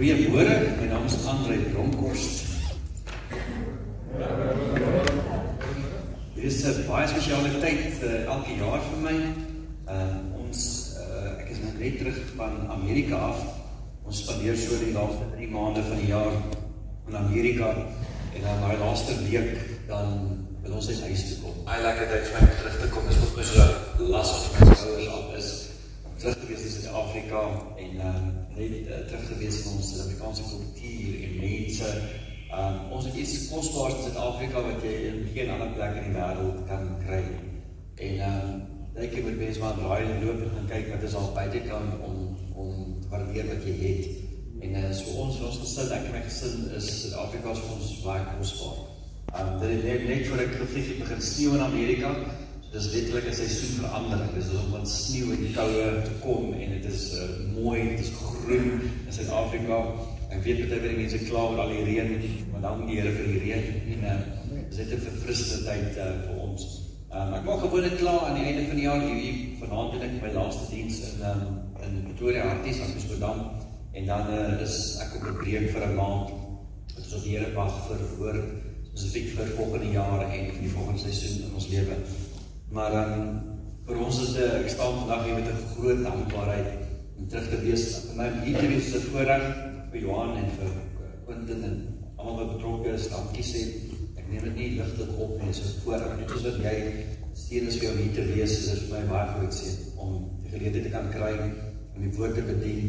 Goeiemôre, my naam is André Bronkhorst. Dit is 'n baie spesiale tyd elke jaar vir my. Ek is net terug van Amerika af. Ons spandeer so die laaste 3 maande van die jaar in Amerika en dan die laaste week dan wil ons uit huis toe kom. Lekker tyd vir my terug te kom, is vir my so las wat my ouers af is. Terug gewees in Suid-Afrika en net terug gewees in ons Suid-Afrikaanse kultuur en mense. Ons het iets kosbaars in Suid-Afrika wat jy in geen ander plek in die wêreld kan kry. En ek moet mense maar draai en loop en gaan kyk wat is al buitekant om te waardeer wat jy het. En so ons gesin, ek en my gesin is Suid-Afrika vir ons baie kosbaar. Dit het net voor ek gevlieg het begin sneeuw in Amerika. Dis letterlik 'n seisoenverandering. Dis om van sneeuw en koue te kom en dit is mooi, dit is groen in Suid-Afrika. Ek weet baie die mense kla oor al die reën, maar dank die Here vir die reën en dis net 'n verfrissende tyd vir ons. Ek maak gewoonlik klaar aan die einde van die jaar. Vanaand doen ek my laaste diens in Pretoria Harties aan Amsterdam en dan is ek op 'n breek vir 'n maand. Dit is op die Here wag vir woord spesifiek vir volgende jaar en vir die volgende seisoen in ons lewe. Maar vir ons is ek staan vandag hier met 'n groot dankbaarheid om terug te wees. Vir my hier te wees is 'n voorreg vir Johan en vir Quentin en almal wat betrokke is. Dankie sê. Ek neem dit nie ligtelik op nie, dit is 'n voorreg. Net soos wat jy seën is vir jou hier te wees, is dit vir my baie groot seën om die geleentheid te kan kry om die woord te bedien.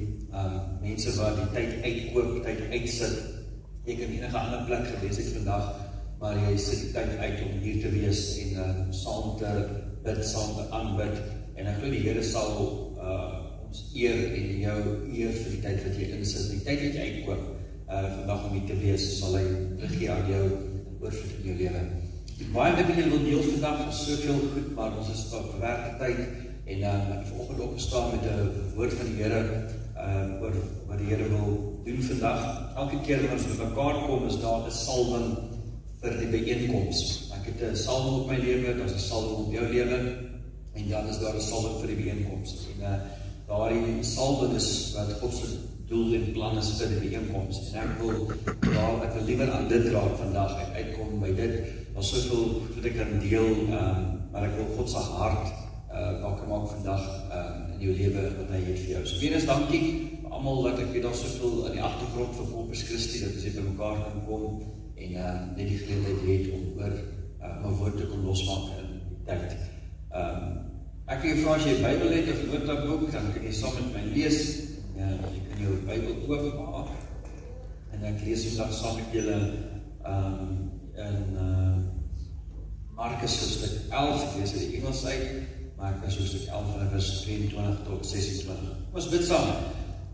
Mense wat die tyd uitkoop, tyd uitsit. Jy kan enige ander plek gewees het vandag, maar jy sit die tyd uit om hier te wees en saam te bid, saam te aanbid. En ek glo die Here sal ons eer en jou eer vir die tyd wat jy insit. Die tyd wat jy uitkoop vandag om hier te wees, sal hy teruggee aan jou oorvloed in jou lewe. Baie wat jy wil deel vandag is soveel goed, maar ons is op verwerkte tyd en ek het vanoggend opgestaan met 'n woord van die Here oor wat die Here wil doen vandag. Elke keer wanneer ons by mekaar kom, is daar 'n salwing vir die byeenkoms. Ek het 'n salwing op my lewe, daar's 'n salwing op jou lewe en dan is daar 'n salwing vir die byeenkoms. En daardie salwing is wat God se doel en plan is vir die byeenkoms. En ek wil liewer aan dit raak vandag en uitkom by dit. Daar's soveel wat ek kan deel, maar ek wil God se hart wakker maak vandag in jou lewe wat hy het vir jou. So weer eens dankie vir almal wat ek weet daar soveel in die agtergrond vir Corpus Christi dat ons by mekaar kan kom en net die geleentheid het om oor my woord te kon losmaak in die tyd. Ek wil jou vra as jy 'n Bybel het of 'n notaboek, dan kan jy saam met my lees. Jy kan jou Bybel oopmaak en ek lees vandag saam met julle in Markus hoofstuk 11, ek lees uit die Engels uit, Markus hoofstuk 11 vers 22 tot 26. Ons bid saam.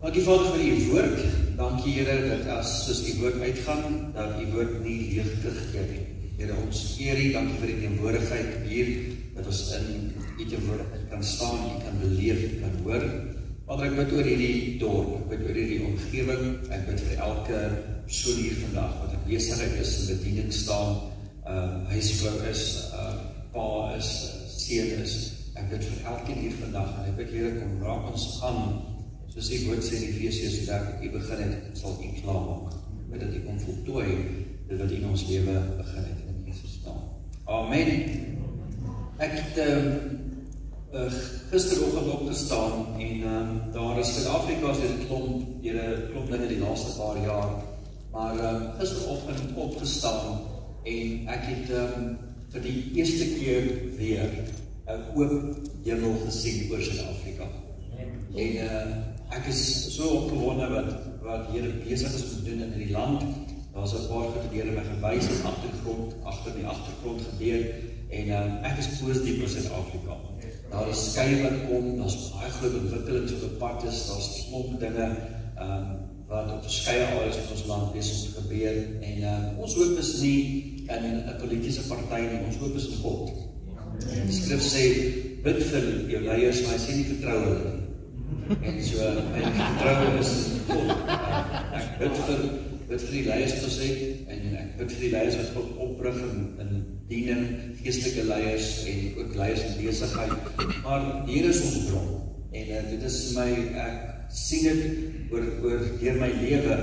Dankie Vader vir u woord. Dankie Here dat as soos die woord uitgaan, dat die woord nie leeg terugkeer nie. Here, ons eer u, dankie vir die teenwoordigheid hier, dat ons in u teenwoordigheid kan staan, u kan beleef, u kan hoor. Vader, ek bid oor hierdie dorp, ek bid oor hierdie omgewing, ek bid vir elke persoon hier vandag, wat in besigheid is, in bediening staan, huisvrou is, pa is, seun is. Ek bid vir elkeen hier vandag, en ek bid Here, kom raak ons aan, soos die woord sê in Efesiërs, dat u begin het, sal u klaarmaak. Ek bid dat u kom voltooi, dit wat u in ons lewe begin het, in Jesus naam. Amen. Ek het gisteroggend opgestaan en daar is Suid-Afrika se klomp dinge die laaste paar jaar, maar gisteroggend opgestaan en ek het vir die eerste keer weer 'n oop hemel gesien oor Suid-Afrika. En ek is so opgewonde wat Here besig is om te doen in die land. Daar's 'n paar goed wat Here my gewys het agter die agtergrond gebeur en ek is positief oor Suid-Afrika. Daar is skei wat kom, daar's baie groot ontwikkelings op die pad is, daar's klomp dinge wat op verskeie areas van ons land besig om te gebeur en ons hoop is nie in 'n politieke party nie, ons hoop is in God. En die skrif sê, bid vir jou leiers, maar hy sê nie vertrou hulle nie. En so, my vertroue is in God. Ek bid vir die leiers gesê, en ek bid vir die leiers wat God oprig in diening, geestelike leiers en ook leiers in besigheid. Maar hier is ons bron. En dit is my, sien dit oor deur my lewe,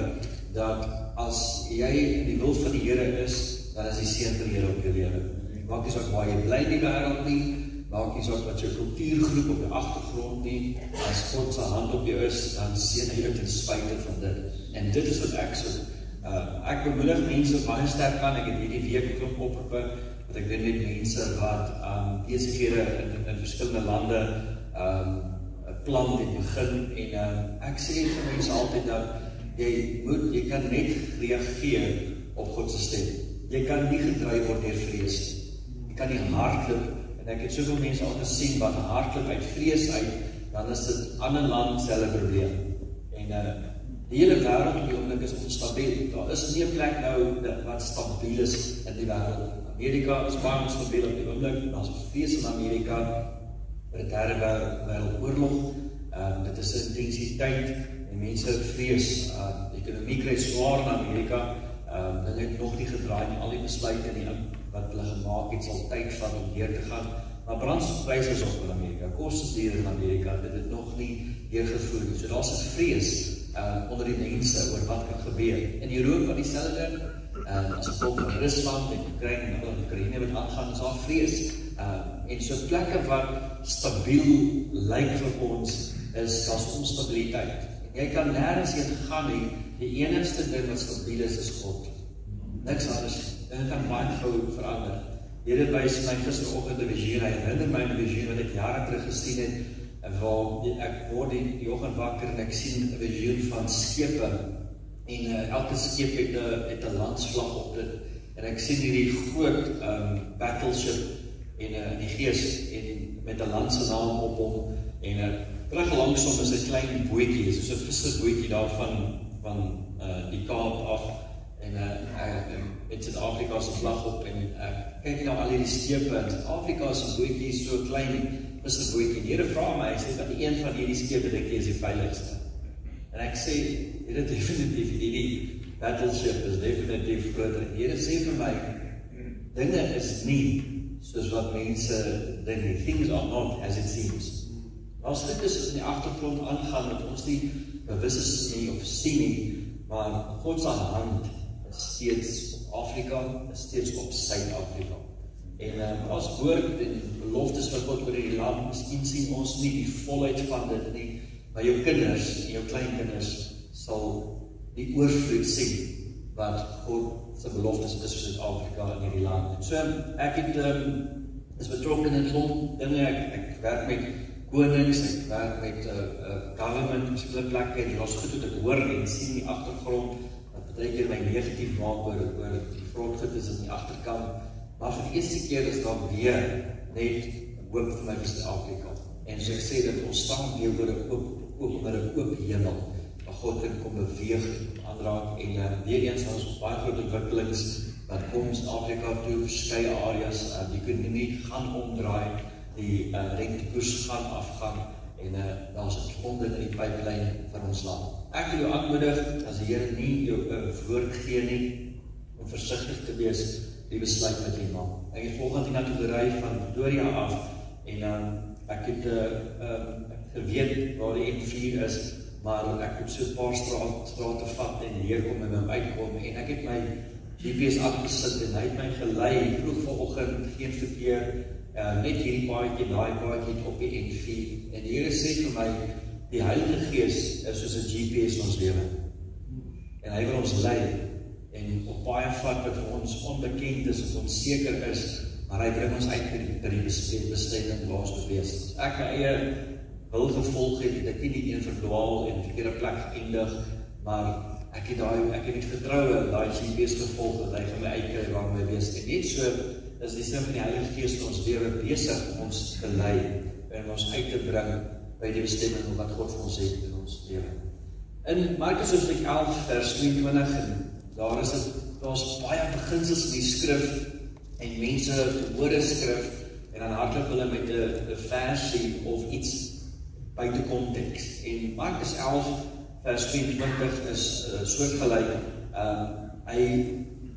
dat as jy in die wil van die Here is, dan is die seën van die Here op jou lewe. Maak nie saak waar jy bly in die wêreld nie, maak nie saak wat jou kultuurgroep op die agtergrond nie, as God se hand op jou is, dan seën hy jou ten spyte van dit. En dit is wat ek so, ek bemoedig mense baie sterk aan, ek het hierdie week klop oproepe, wat ek doen met mense wat besighede in verskillende lande plant en begin, en ek sê vir mense altyd dat jy kan net reageer op God se stem. Jy kan nie gedryf word deur vrees nie. Jy kan nie hardloop, en ek het soveel mense al gesien wat hardloop uit vrees uit, dan is dit ander land selfe probleem. En die hele wêreld op die oomblik is onstabiel. Daar is nie 'n plek nou wat stabiel is in die wêreld. Amerika is baie onstabiel op die oomblik. Daar's vrees in Amerika vir 'n derde wêreldoorlog. Dit is 'n intensiteit en mense vrees. Die ekonomie kry swaar in Amerika. Hulle het nog nie gedraai nie, al die besluite nie wat hulle gemaak het, sal tyd vat om deur te gaan. Maar brandstofpryse is op in Amerika, kos duur in Amerika, dit het nog nie deurgevoer nie. So daar's 'n vrees onder die mense oor wat kan gebeur. In Europa dieselfde, as gevolg van Rusland en Oekraïne wat aangaan, is daar vrees. En so plekke wat stabiel lyk vir ons, is daar's onstabiliteit. En jy kan nêrens heen gaan nie, die enigste ding wat stabiel is God. Niks anders. Dit kan baie gou verander. Here wys my gisteroggend 'n visioen, hy herinner my 'n visioen wat ek jare terug gesien het, waar ek word die oggend wakker en ek sien 'n visioen van skepe, en elke skip het 'n landsvlag op dit, en ek sien hierdie groot battleship in die gees, en met 'n land se naam op hom, en terug langsom is 'n klein bootjie, soos 'n visserbootjie daar van die Kaap af, en met Suid-Afrika se vlag op, en kyk nou al hierdie stepe, en Suid-Afrika se bootjie is so klein, visserbootjie. Die Here vra my, hy sê dat een van hierdie skepe dink jy is die veiligste. En ek sê, Here, definitief, hierdie battleship is definitief groter. En Here sê vir my, dinge is nie soos wat mense dink nie. Things are not as it seems. Daar's dit is in die agtergrond aangaan wat ons nie bewus is nie of sien nie, maar God se hand is steeds op Afrika, is steeds op Suid-Afrika. En as woord en beloftes wat God oor die land, miskien sien ons nie die volheid van dit nie, maar jou kinders en jou kleinkinders sal die oorvloed sien wat God se beloftes is vir Suid-Afrika in hierdie land. En so ek is betrokke in 'n klomp dinge. Ek werk met konings, ek werk met government, verskillende plekke, en daar's goed wat ek hoor en sien in die agtergrond, wat baie keer my negatief maak oor die grondgoed in die agterkant. Maar vir die eerste keer is daar weer net hoop vir my vir Suid-Afrika. En so ek sê dat ons staan weer oor 'n oop hemel, waar God kan kom beweeg, aanraak, en weer eens ons baie groot ontwikkelings wat kom Suid-Afrika toe, verskeie areas, die ekonomie gaan omdraai, die rentekoers gaan afgaan, en daar's 'n wonder in die pipeline van ons land. Ek wil jou aanmoedig, as die Here nie jou 'n woord gee nie, om versigtig te wees die besluit wat jy maak. Ek het volgende na toe gery van Pretoria af, en ek het geweet waar die N4 is, maar ek het so 'n paar strate vat en leer kom en hom uitkom, en ek het my GPS afgesit en hy het my gelei vroeg vanoggend, geen verkeer, net hierdie paadjie, daai paadjie op die N4, en die Here sê vir my, die Heilige Gees is soos 'n GPS in ons lewe, en hy wil ons lei, en op baie vat wat vir ons onbekend is of onseker is, maar hy bring ons uit by die bestemming waar ons moet wees. Ek my eie wil gevolg het ek nie die een verdwaal en verkeerde plek geëindig, maar ek het met vertroue daai GPS gevolg dat hy vir my uitkry waar my wees. En net so is die stem van die Heilige Gees in ons lewe besig om ons te lei en ons uit te bring by die bestemming wat God vir ons het in ons lewe. In Markus hoofstuk 11 vers 22, daar's baie beginsels in die skrif en mense hoor 'n skrif en dan hardloop hulle met 'n versie of iets buite konteks. En Markus 11 vers 22 is soortgelyk. Hy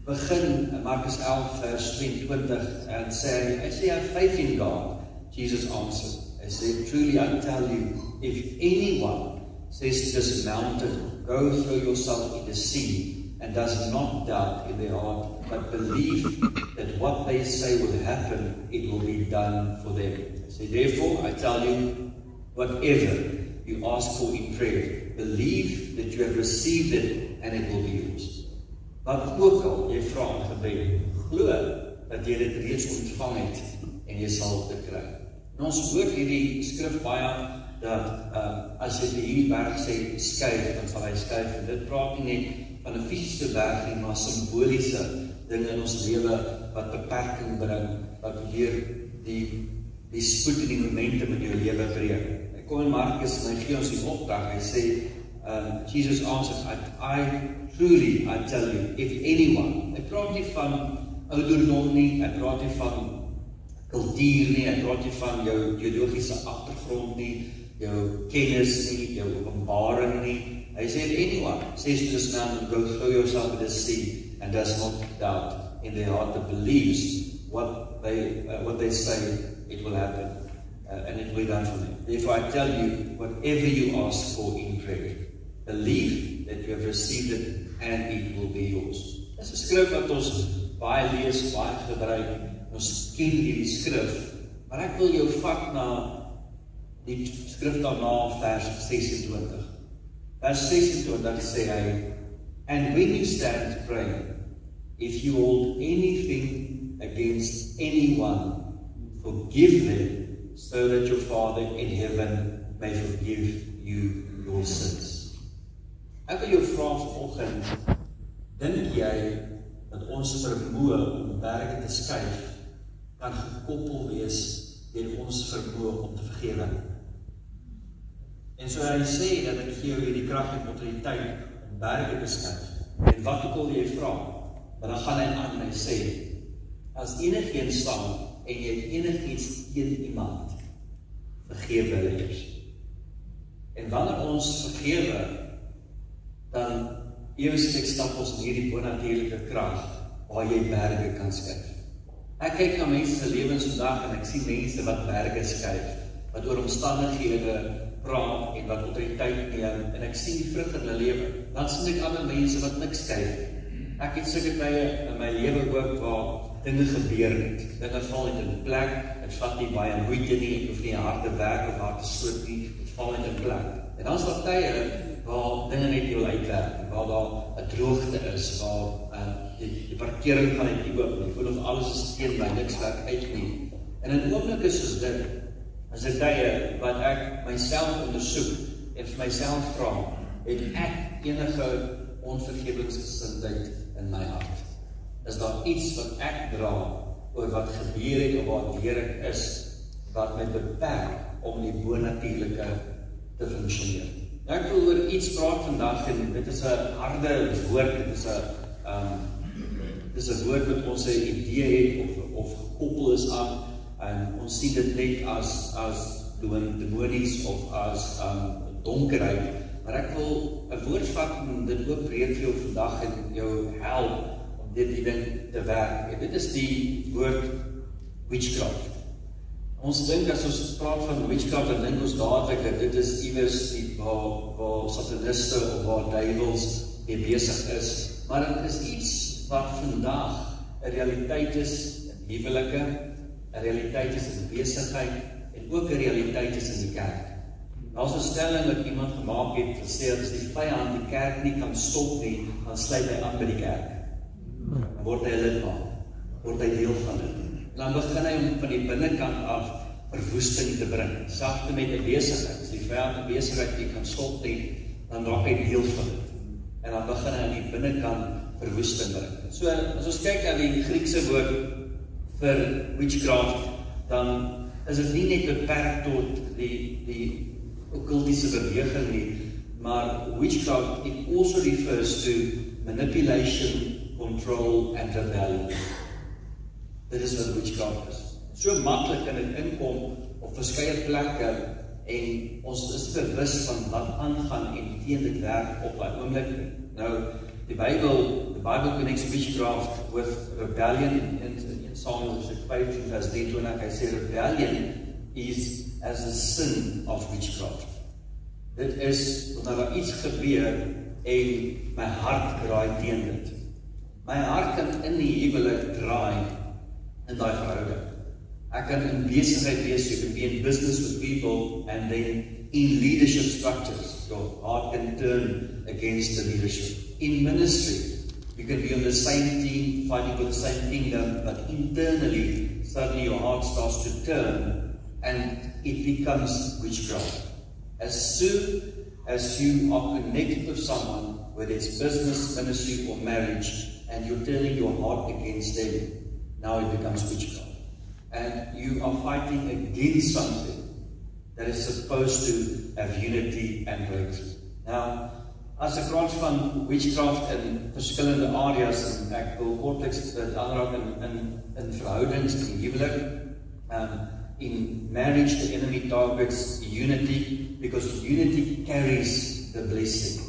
begin Markus 11 vers 22 en sê, I say I have faith in God. Jesus answered, I say, truly I tell you, if anyone says to this mountain, go throw yourself in the sea, and does not doubt in their heart, but believe that what they say will happen, it will be done for them. So therefore, I tell you, whatever you ask for in prayer, believe that you have received it, and it will be yours. Wat ook al jy vra in gebed, glo dat jy dit reeds ontvang het, en jy sal dit kry. En ons hoor hierdie skrif baie, dat as jy vir hierdie berg sê, skuif, dan sal hy skuif. En dit praat nie net van 'n fisiese berg nie, maar simboliese dinge in ons lewe wat beperking bring, wat weer die spoed en die momentum in jou lewe breek. Hy kom in Markus en hy gee ons die opdrag. Hy sê, Jesus answered, truly, I tell you, if anyone, hy praat nie van ouderdom nie, hy praat nie van kultuur nie, hy praat nie van jou teologiese agtergrond nie, jou kennis nie, jou openbaring nie. Hy sê, if anyone says to this mountain, go throw yourself in the sea, and does not doubt in their heart that believes what they say, it will happen, and it will be done for them. Therefore, I tell you, whatever you ask for in prayer, believe that you have received it, and it will be yours. Dit is 'n skrif wat ons baie lees, baie gebruik. Ons ken hierdie skrif, maar ek wil jou vat na die skrif daarna, vers 26. Vers 26 sê hy, and when you stand to pray, if you hold anything against anyone, forgive them, so that your Father in heaven may forgive you your sins. Ek wil jou vra vanoggend, dink jy dat ons vermoë om berge te skuif kan gekoppel wees deur ons vermoë om te vergewe? En so hy sê dat ek gee jou hierdie krag en autoriteit om berge te skuif. En wat ook al jy vra, maar dan gaan hy aan en hy sê, as enigiemand staan en jy het enigiets teen iemand, vergewe hulle eers. En wanneer ons vergewe, dan eweslik stap ons in hierdie bonatuurlike krag waar jy berge kan skuif. Ek kyk na mense se lewens vandag en ek sien mense wat berge skuif, wat oor omstandighede praat en wat autoriteit neem, en ek sien die vrug in hulle lewe. Dan sien ek ander mense wat niks skuif. Ek het sulke tye in my lewe ook waar dinge gebeur het. Dinge val net in plek, het vat nie baie moeite nie, ek hoef nie hard te werk of hard te stoot nie, het val net in plek. En dan is daar tye waar dinge net wil uitwerk, waar daar 'n droogte is, waar die parkering gaan net nie oop nie, voel of alles is teen my, niks werk uit nie. En in oomblikke soos dit, is dit tye wat ek myself ondersoek en vir myself vra, het ek enige onvergewingsgesindheid in my hart? Is daar iets wat ek dra oor wat gebeur het of waar ek is, wat my beperk om die bonatuurlike te funksioneer? Ek wil oor iets praat vandag en dit is 'n harde woord, dit is 'n woord wat ons 'n idee het of gekoppel is aan, en ons sien dit net as demonies of as donkerheid, maar ek wil 'n woord vat en dit oopbreek vir jou vandag en jou help om die ding te werk. En dit is die woord witchcraft. Ons dink as ons praat van witchcraft, dan dink ons dadelik dat dit is iewers waar sataniste of waar duivels mee besig is. Maar dit is iets wat vandag 'n realiteit is in huwelike, 'n realiteit is in besigheid en ook 'n realiteit is in die kerk. Daar's 'n stelling wat iemand gemaak het, gesê as die vyand die kerk nie kan stop nie, dan sluit hy aan by die kerk. Dan word hy lidmaat, word hy deel van dit. Dan begin hy om van die binnekant af verwoesting te bring. Selfs met 'n besigheid, as die vyand 'n besigheid nie kan stop nie, dan raak hy deel van dit. En dan begin hy aan die binnekant verwoesting bring. So as ons kyk na die Griekse woord vir witchcraft, dan is dit nie net beperk tot die occultiese beweging nie, maar witchcraft, it also refers to manipulation, control and rebellion. Dit is wat witchcraft is. So maklik kan dit inkom op verskeie plekke en ons is bewus van wat aangaan en teen dit werk op 'n oomblik. Nou, the Bible connects witchcraft with rebellion in Psalm 15 verse 23. I say rebellion is as the sin of witchcraft. Dit is, omdat daar iets gebeur, en my hart draai teen dit. My hart kan in die huwelik draai, in die verhouding. Ek kan in besigheid wees, you can be in business with people, and then in leadership structures, your heart can turn against the leadership. In ministry, you can be on the same team, fighting for the same kingdom, but internally, suddenly your heart starts to turn, and it becomes witchcraft. As soon as you are connected with someone, whether it's business, ministry, or marriage, and you're turning your heart against them, now it becomes witchcraft. And you are fighting against something that is supposed to have unity and breakthrough. Now, as ek praat van witchcraft in verskillende areas, en ek wil kortliks dit aanraak in verhoudings, in huwelik, in marriage, the enemy targets unity, because unity carries the blessing.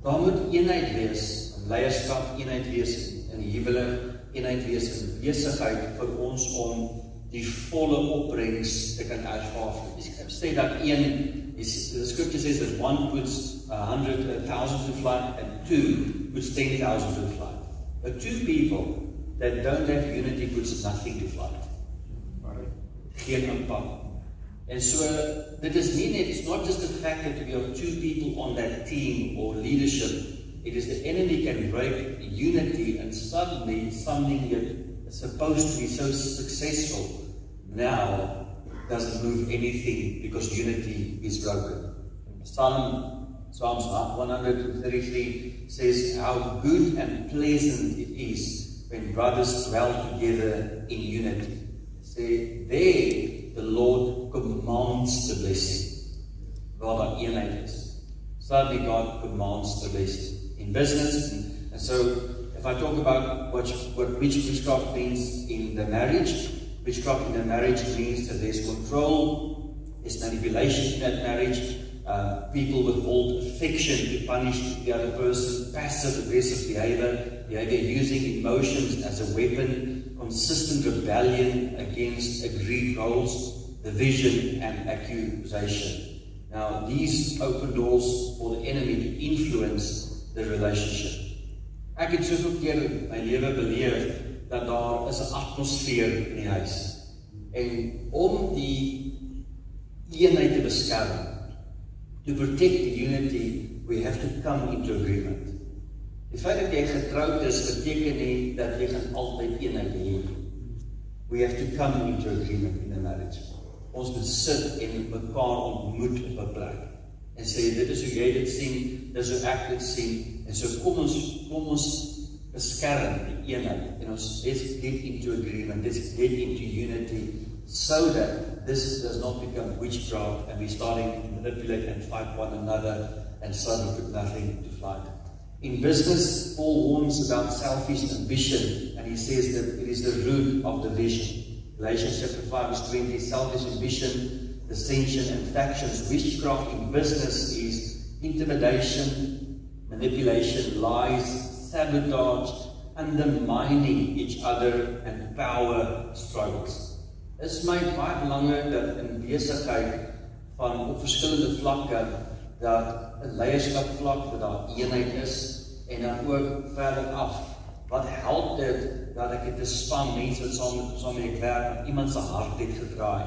Daar moet eenheid wees, in leierskap, eenheid wees in die huwelik, eenheid wees in besigheid vir ons om die volle opbrengs te kan ervaar. Ek sê dat the scripture says that one puts 100,000 to flight and two puts 10,000 to flight. But two people that don't have unity puts nothing to flight. Geen impak. And so, dit is nie net, it's not just the fact that we are two people on that team or leadership. It is the enemy can break unity, and suddenly something that is supposed to be so successful now doesn't move anything because unity is broken. Psalms 133 says how good and pleasant it is when brothers dwell together in unity. Say, there the Lord commands the blessing. Waar daar eenheid is. Suddenly God commands the blessing. In business, and so if I talk about what witchcraft means in the marriage, witchcraft in the marriage means that there's control, there's manipulation in that marriage, people withhold affection to punish the other person, passive aggressive behavior using emotions as a weapon, consistent rebellion against agreed roles, division and accusation. Now these open doors for the enemy to influence the relationship. Ek het soveel keer in my lewe beleef dat daar is 'n atmosfeer in die huis. En om die eenheid te beskerm, to protect the unity, we have to come into agreement. Die feit dat jy getroud is, beteken nie dat jy gaan altyd eenheid hê. We have to come into agreement in a marriage. Ons moet sit en mekaar ontmoet op 'n plek. En sê, dit is hoe jy dit sien, dit is hoe ek dit sien, en so kom ons beskerm die eenheid, en let's get into agreement, let's get into unity, so that this does not become witchcraft, and we starting to manipulate and fight one another, and suddenly put nothing to flight. In business, Paul warns about selfish ambition, and he says that it is the root of division. Galatians chapter 5 verse 20, selfish ambition, dissension and factions. Witchcraft in business is intimidation, manipulation, lies, sabotage, undermining each other, and power struggles. Dit is my baie belangrik dat in besigheid van op verskillende vlakke, dat 'n leierskapvlak, dat daar eenheid is, en dan ook verder af. Wat help dit dat ek het 'n span mense wat saam met ek werk, en iemand se hart het gedraai?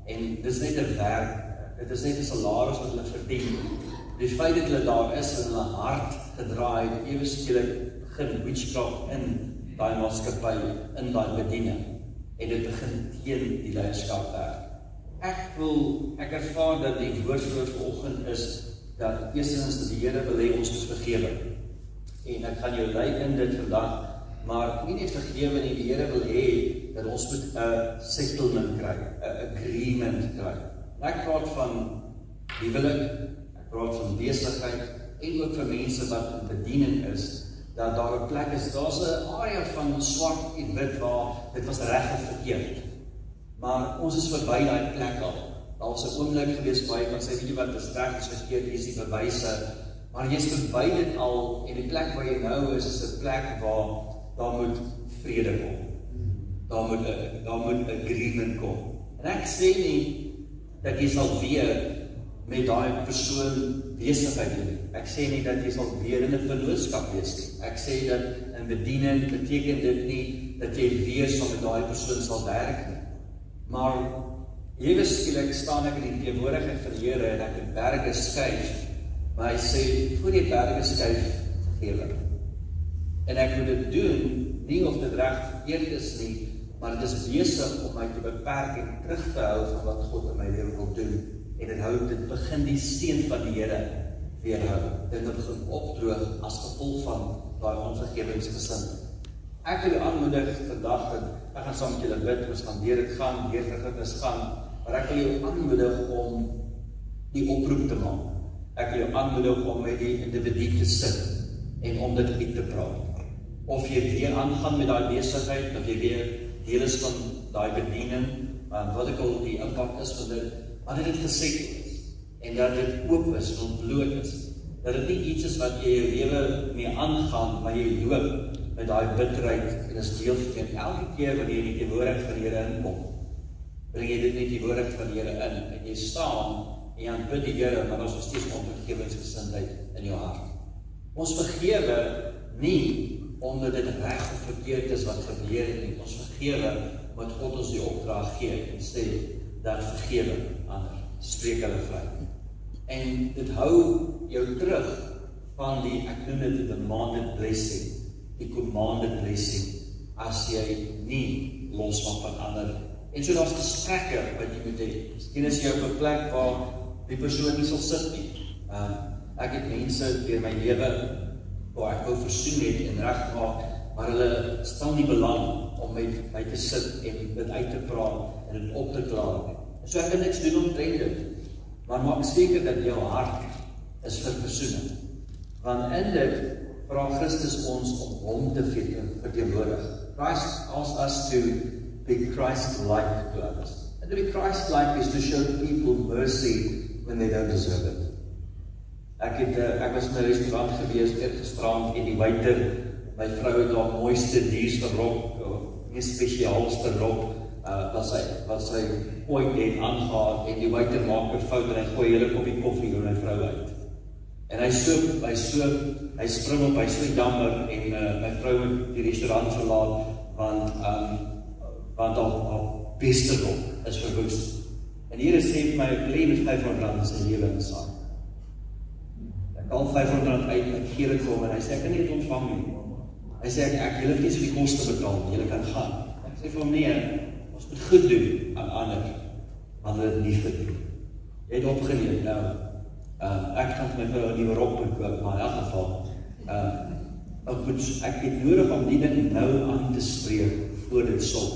En dit is net 'n werk, dit is net 'n salaris wat hulle verdien. Die feit dat hulle daar is en hulle hart gedraai, ewe skielik begin witchcraft in daai maatskappy, in daai bediening. En dit begin teen die leierskap werk. Ek ervaar dat die woord vir vanoggend is, dat eerstens dat die Here wil hê ons moet vergewe. En ek gaan jou lei in dit vandag, maar nie net vergewe nie, die Here wil hê dat ons moet 'n settlement kry, 'n agreement kry. Ek praat van huwelik, ek praat van besigheid, en ook vir mense wat in bediening is, dat daar 'n plek is, daar's 'n area van swart en wit waar dit was reg of verkeerd. Maar ons is verby daai plek al. Daar was 'n oomblik gewees waar jy kan sê, weet jy wat, is reg, is verkeerd, hier is die bewyse, maar jy is verby dit al, en die plek waar jy nou is 'n plek waar daar moet vrede kom. Daar moet agreement kom. En ek sê nie dat jy sal weer met daai persoon besigheid doen. Ek sê nie dat jy sal weer in 'n vennootskap wees nie. Ek sê dat in bediening beteken dit nie dat jy weer saam met daai persoon sal werk nie. Maar ewe skielik staan ek in die teenwoordigheid van die Here en ek het berge skuif, maar hy sê, voor jy berge skuif, vergewe. En ek moet dit doen, nie of dit reg verkeerd is nie, maar dit is besig om my te beperk en terug te hou van wat God in my lewe wil doen. En dit begin die seën van die Here weerhou. Dit begin opdroog as gevolg van daai onvergewensgesindheid. Ek wil jou aanmoedig vandag, en ek gaan saam met julle bid, ons gaan deur dit gaan, deur vergifnis gaan, maar ek wil jou aanmoedig om die oproep te maak. Ek wil jou aanmoedig om met die individu te sit en om dit uit te praat. Of jy weer aangaan met daai besigheid, of jy weer deel is van daai bediening, wat ek al die impak is van dit, maar dat dit gesê is, en dat dit oop is, en ontbloot is, dat dit nie iets is wat jy jou lewe mee aangaan, maar jy loop met daai bitterheid, en is deel van elke keer wanneer jy in die teenwoordigheid van die Here inkom, bring jy dit net die woord van die Here in, en jy staan, en jy aanbid die Here, maar daar is nog steeds onvergewensgesindheid in jou hart. Ons vergewe nie, omdat dit reg of verkeerd is wat gebeur het nie. Ons vergewe, omdat God ons die opdrag gee, en sê, dat vergewe ander, spreek hulle vry. En dit hou jou terug van die, ek noem dit die demanded blessing, die commanded blessing, as jy nie losmaak van ander. En so daar's gesprekke wat jy moet hê. Miskien is jy op 'n plek waar die persoon nie sal sit nie. Ek het mense deur my lewe waar ek wou versoen het en regmaak, maar hulle stel nie belang om met my te sit en dit uit te praat en dit op te klaar nie. So ek kan niks doen omtrent dit, maar maak seker dat jou hart is vir versoening. Want in dit vra Christus ons om hom te verteenwoordig. Christ asks us to be Christ-like to others. And to be Christ-like is to show people mercy when they don't deserve it. Ek was in 'n restaurant gewees gisterand en die waiter, my vrou het haar mooiste dierste rok, nie spesiaalste rok, wat sy ooit het aangehad, en die waiter maak 'n fout en hy gooi hele koppie koffie oor my vrou uit. En hy spring op, hy so jammer, en my vrou het die restaurant verlaat, want haar beste rok is verwoes. En hier sê vir my, ek lê met R500 in sy lewe insaai. Ek haal R500 uit, ek gee dit vir hom, en hy sê, ek kan nie dit ontvang nie. Hy sê, ek julle het nie so die koste betaal, julle kan gaan. Ek sê vir hom, nee, ons moet goed doen aan ander, want hulle het nie verdien. Jy het opgeneem, nou, ek gaan vir my vrou 'n nuwe rok koop, maar in elk geval, ek het nodig om die ding nou aan te spreek, voor dit sol.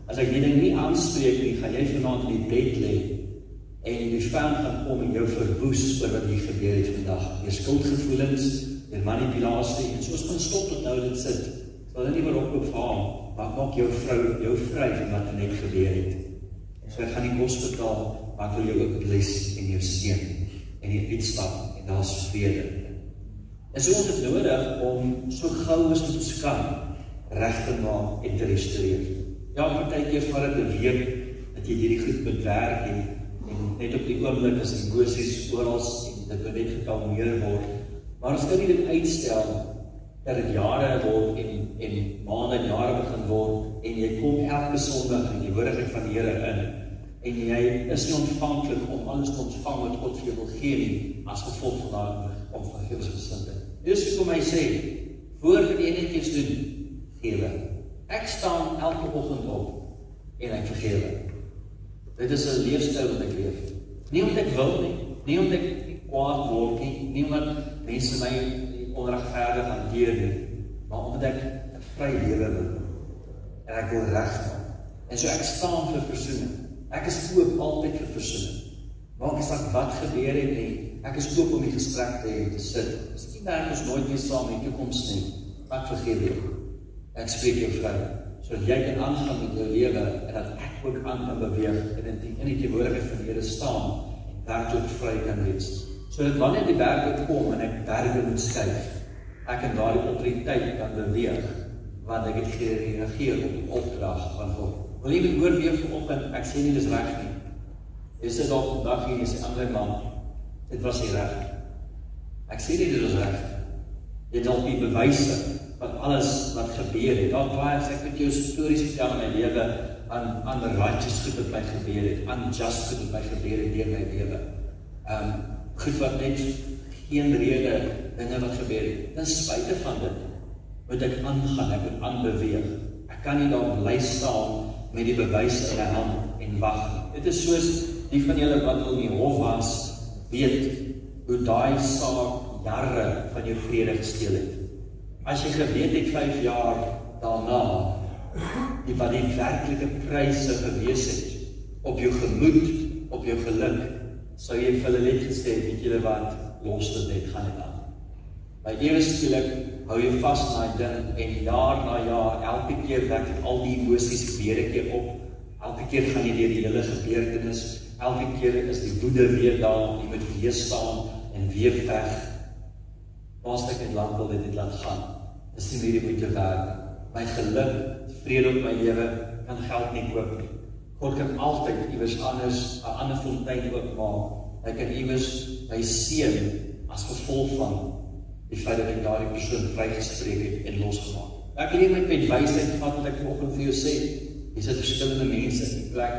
As ek die ding nie aanspreek nie, gaan jy vanaand in die bed lê, en die vyand gaan kom en jou verwoes oor wat hier gebeur het vandag. Deur skuldgevoelens, deur manipulasie, en soos gaan stop tot nou dit sit. Sal dit nie meer opkoop vir haar, maar maak jou vry van wat net gebeur het. So ek gaan die kos betaal, maar ek wil jou ook bless en jou seën, en jy uitstap, en daar is vrede. En so ons het nodig om so gauw as ons kan, reg te maak en te restoreer. Ja, partykeer vat dit 'n week, dat jy hierdie goed moet werk, en net op die oomblik is emosies oral, en dit moet net gekalmeer word. Maar ons kan nie dit uitstel, dat dit jare word, en maande en jare begin word, en jy kom elke Sondag in die woordigheid van die Here in, en jy is nie ontvanklik om alles te ontvang wat God vir jou wil gee nie, as gevolg van daai onvergewensgesindheid. Dus hoekom hy sê, voordat jy net iets doen, vergewe. Ek staan elke oggend op, en ek vergewe. Dit is 'n leefstyl wat ek leef. Nie omdat ek wil nie, nie omdat ek kwaad word nie, nie omdat mense my onregverdig hanteer nie, maar omdat ek 'n vry lewe wil, en ek wil regstaan. En so ek staan vir versoening. Ek is oop altyd vir versoening. Maak nie saak wat gebeur het nie, ek is oop om die gesprek te hê en te sit. Miskien werk ons nooit meer saam in die toekoms nie, maar ek vergewe jou. Ek spreek jou vry, sodat jy kan aangaan met jou lewe, en dat ek ook aan kan beweeg, en in die teenwoordigheid van die Here staan, en werklik vry kan wees. Sodat wanneer die berge kom, en ek berge moet skuif, ek in daardie autoriteit kan beweeg, want ek het gereageer op die opdrag van God. Wil jy met hoor weer vanoggend, ek sê nie dis reg nie. Jy sit daar vandag hier en jy sê, André man, dit was nie reg. Ek sê nie dit was reg. Dit is al die bewyse van alles wat gebeur het. Daar baie as ek met jou stories vertel in my lewe, aan righteous goed wat my gebeur het, unjust goed wat my gebeur het deur my lewe. Goed wat net geen rede, dinge wat gebeur het. Ten spyte van dit, moet ek aangaan, ek moet aanbeweeg. Ek kan nie daar bly staan met die bewyse in my hand en wag. Dit is soos die van julle wat al in die hof was, weet hoe daai saak jare van jou vrede gesteel het. As jy geweet het 5 jaar daarna, wat die werklike pryse gewees het, op jou gemoed, op jou geluk, sou jy vir hulle net gesê, weet julle wat, los dit net, gaan dit aan. By ewe skielik, hou jy vast na die ding, en jaar na jaar, elke keer werk het al die emosies weer een keer op, elke keer gaan jy deur die hele gebeurtenis, elke keer is die woede weer daar, jy moet weer staan, en weer weg. Paaslik en lang wil dit laat gaan. Dis nie meer die moeite werd. My geluk, vrede op my lewe, kan geld nie koop nie. God kan altyd iewers anders, 'n ander fontein oopmaak. Hy kan iewers my seën as gevolg van die feit dat ek daardie persoon vrygespreek het en losgemaak. Ek leer met wysheid vat wat ek vanoggend vir jou sê. Hier sit verskillende mense in die plek,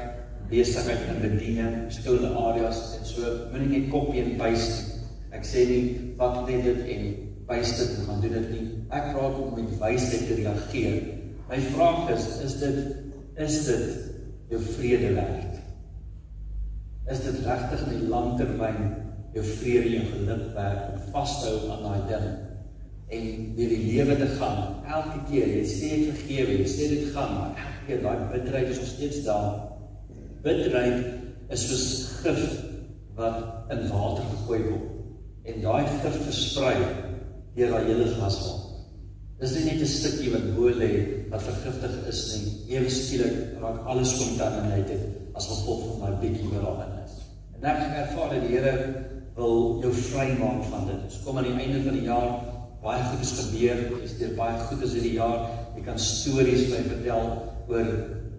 besigheid en bediening, verskillende areas en so, moenie net kopie en paste. Ek sê nie, wat net dit en wys dit en gaan doen dit nie. Ek praat om met wysheid te reageer. My vraag is dit jou vrede werd? Is dit regtig in die langtermyn jou vrede en jou geluk werd om vashou aan daai ding en deur die lewe te gaan? Elke keer, jy sê dit vergewe, jy sê dit gaan, maar elke keer daai bitterheid is nog steeds daar. Bitterheid is soos gif wat in water gegooi word. En daai gif versprei deur daai hele glaswater. Dis nie net 'n stukkie wat bo lê wat vergiftig is nie. Ewe skielik raak alles contaminated as gevolg van daai bietjie wat daarin is. En ek ervaar dat die Here wil jou vrymaak van dit. So kom aan die einde van die jaar, baie goed is gebeur, is deur baie goed is hierdie jaar. Jy kan stories vir my vertel oor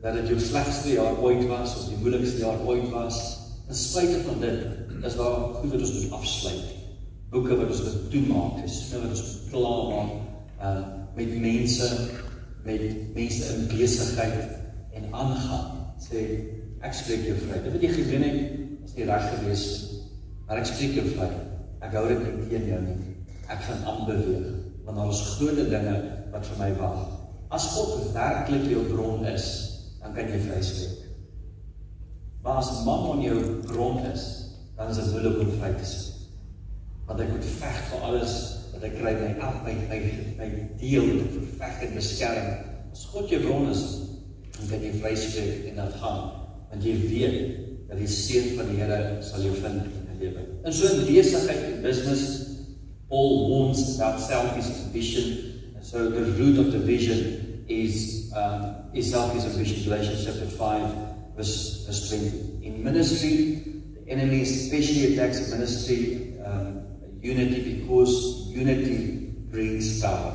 dat dit jou slegste jaar ooit was of die moeilikste jaar ooit was. In spite van dit is daar goed wat ons moet afsluit. Boeke wat ons moet toemaak, wat ons moet klaarmaak met mense in besigheid en aangaan. Sê, ek spreek jou vry. Dit wat jy gedoen het, is nie reg gewees, maar ek spreek jou vry. Ek hou dit nie teen jou nie. Ek gaan aanbeweeg, want daar is groot dinge wat vir my wag. As God werklik jou bron is, dan kan jy vry spreek. Maar as Mammon jou bron is, dan is dit moeilik om vry te spreek. Want ek moet veg vir alles wat ek kry, my deel moet ek verveg en beskerm. As God jou bron is, dan kan jy vry spreek en dat gaan. Want jy weet dat die seën van die Here sal jou vind in die lewe. En so in besigheid en business, Paul warns about selfish ambition. And so the root of the vision is selfish ambition. Galatians chapter 5, verse 20. In ministry, the enemy especially attacks ministry unity because unity brings power.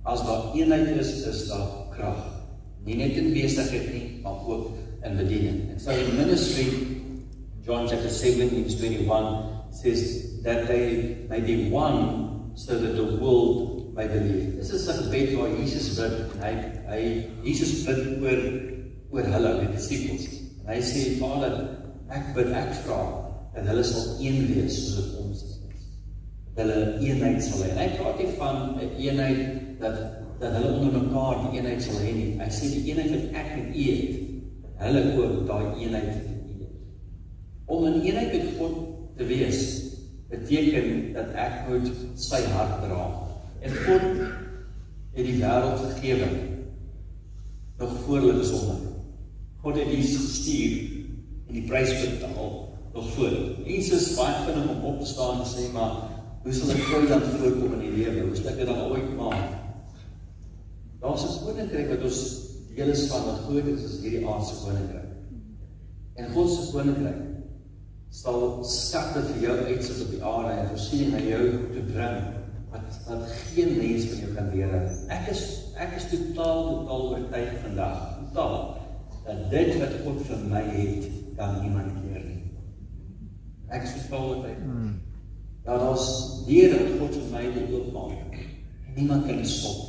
As daar eenheid is daar krag. Nie net in besigheid nie, maar ook in bediening. And so in ministry, John chapter 7, verse 21 says that they may be one so that the world may believe. Dis is 'n gebed waar Jesus bid en Jesus bid oor hulle, die disciples. En hy sê, Vader, ek vra dat hulle sal een wees soos dit ons is. Dat hulle eenheid sal hê. En hy praat nie van 'n eenheid dat hulle onder mekaar die eenheid sal hê nie. Hy sê die eenheid wat ek en u het, hulle ook daai eenheid met u het. Om in eenheid met God te wees, beteken dat ek moet sy hart dra. En God het die wêreld gegee nog voor hulle gesonde. God het Jesus gestuur en die prys betaal nog voor. Mense is baie vinnig om op te staan en sê, maar hoe sal ek ooit dan voorkom in die lewe? Hoe sal ek dit dan ooit maak? Daar is 'n koninkryk wat ons deel is van, wat groot is as hierdie aardse koninkryk. En God se koninkryk sal skatte vir jou uitsit op die aarde en voorsiening na jou te bring, wat geen mens van jou kan leer. Ek is totaal oortuig vandag, dat dit wat God vir my het, kan niemand leer nie. Ek is vertrouwd by. Ja, daar is deur wat God vir my wil oopmaak. Niemand kan dit stop.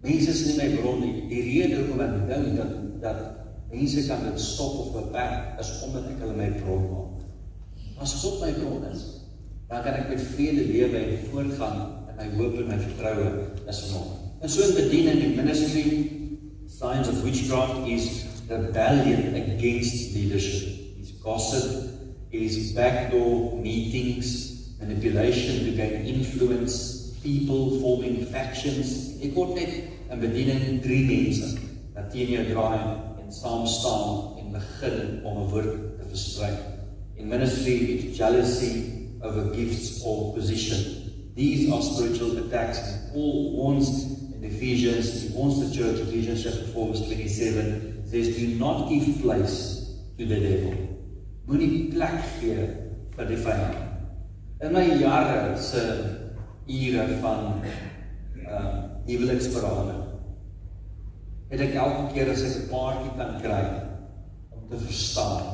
Mense is nie my bron nie. Die rede hoekom ek dink dat mense kan dit stop of beperk, is omdat ek hulle my bron maak. As God my bron is, dan kan ek met vrede lewe en voortgaan, en my hoop en my vertroue is van hom. En so in bediening en ministry, signs of witchcraft is rebellion against leadership. Is gossip, is backdoor meetings, manipulation to gain influence, people forming factions. Ek word net in bediening 3 mense wat teen jou draai en saam staan en begin om 'n woord te versprei. In ministry, it's jealousy over gifts or position. These are spiritual attacks. And Paul warns in Ephesians, he warns the church, Ephesians chapter 4 verse 27, says, do not give place to the devil. Moenie plek gee vir die vyand. In my jare se ure van huweliksverhale, het ek elke keer as ek 'n paartjie kan kry, om te verstaan,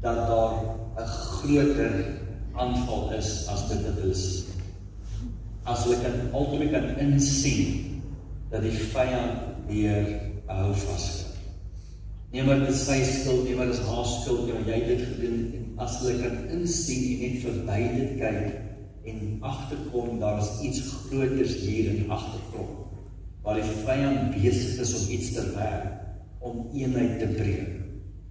dat daar 'n groter aanval is as dit is. As hulle altyd kan insien, dat die vyand weer 'n hou vaskry. Nie maar dit is sy skuld, nie maar dit is haar skuld, nie maar jy het dit gedoen, en as hulle kan insien en net verby dit kyk, en agterkom, daar is iets groters hier in die agtergrond, waar die vyand besig is om iets te werk, om eenheid te breek,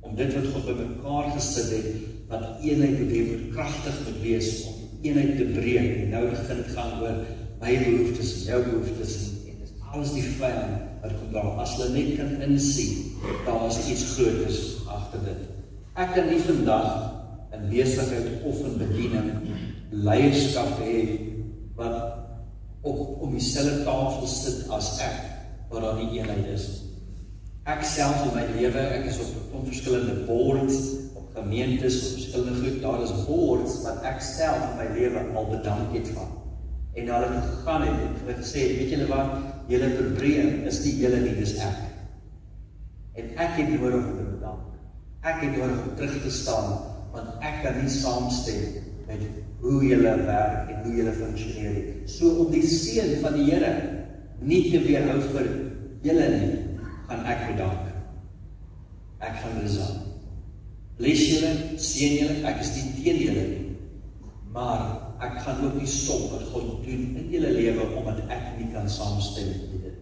om dit wat God by mekaar gesit het, wat eenheid moet kragtig moet wees, om eenheid te breek, en nou begin het gaan oor my behoeftes en jou behoeftes, en dis alles die vyand wat kom daar, as hulle net kan insien, daar is iets groters agter dit. Ek kan nie vandag in besigheid of in bediening leierskap hê wat om dieselfde tafel sit as ek, wat daar nie eenheid is. Ek self in my lewe, ek is op verskillende boards, op gemeentes, op verskillende goed, daar is boards wat ek self in my lewe al bedank het van. En daar het gegaan het, en het gesê, weet julle wat, julle probleem is nie julle nie, dis ek. En ek het nodig om te bedank. Ek het nodig om terug te staan, want ek kan nie saamstem met hoe julle werk en hoe julle funksioneer nie. So om die seën van die Here nie te weerhou vir julle nie, gaan ek bedank. Ek gaan resign. Bless julle, seën julle, ek is nie teen julle nie. Maar ek gaan ook nie stop wat God doen in julle lewe, omdat ek nie kan saamstem met dit.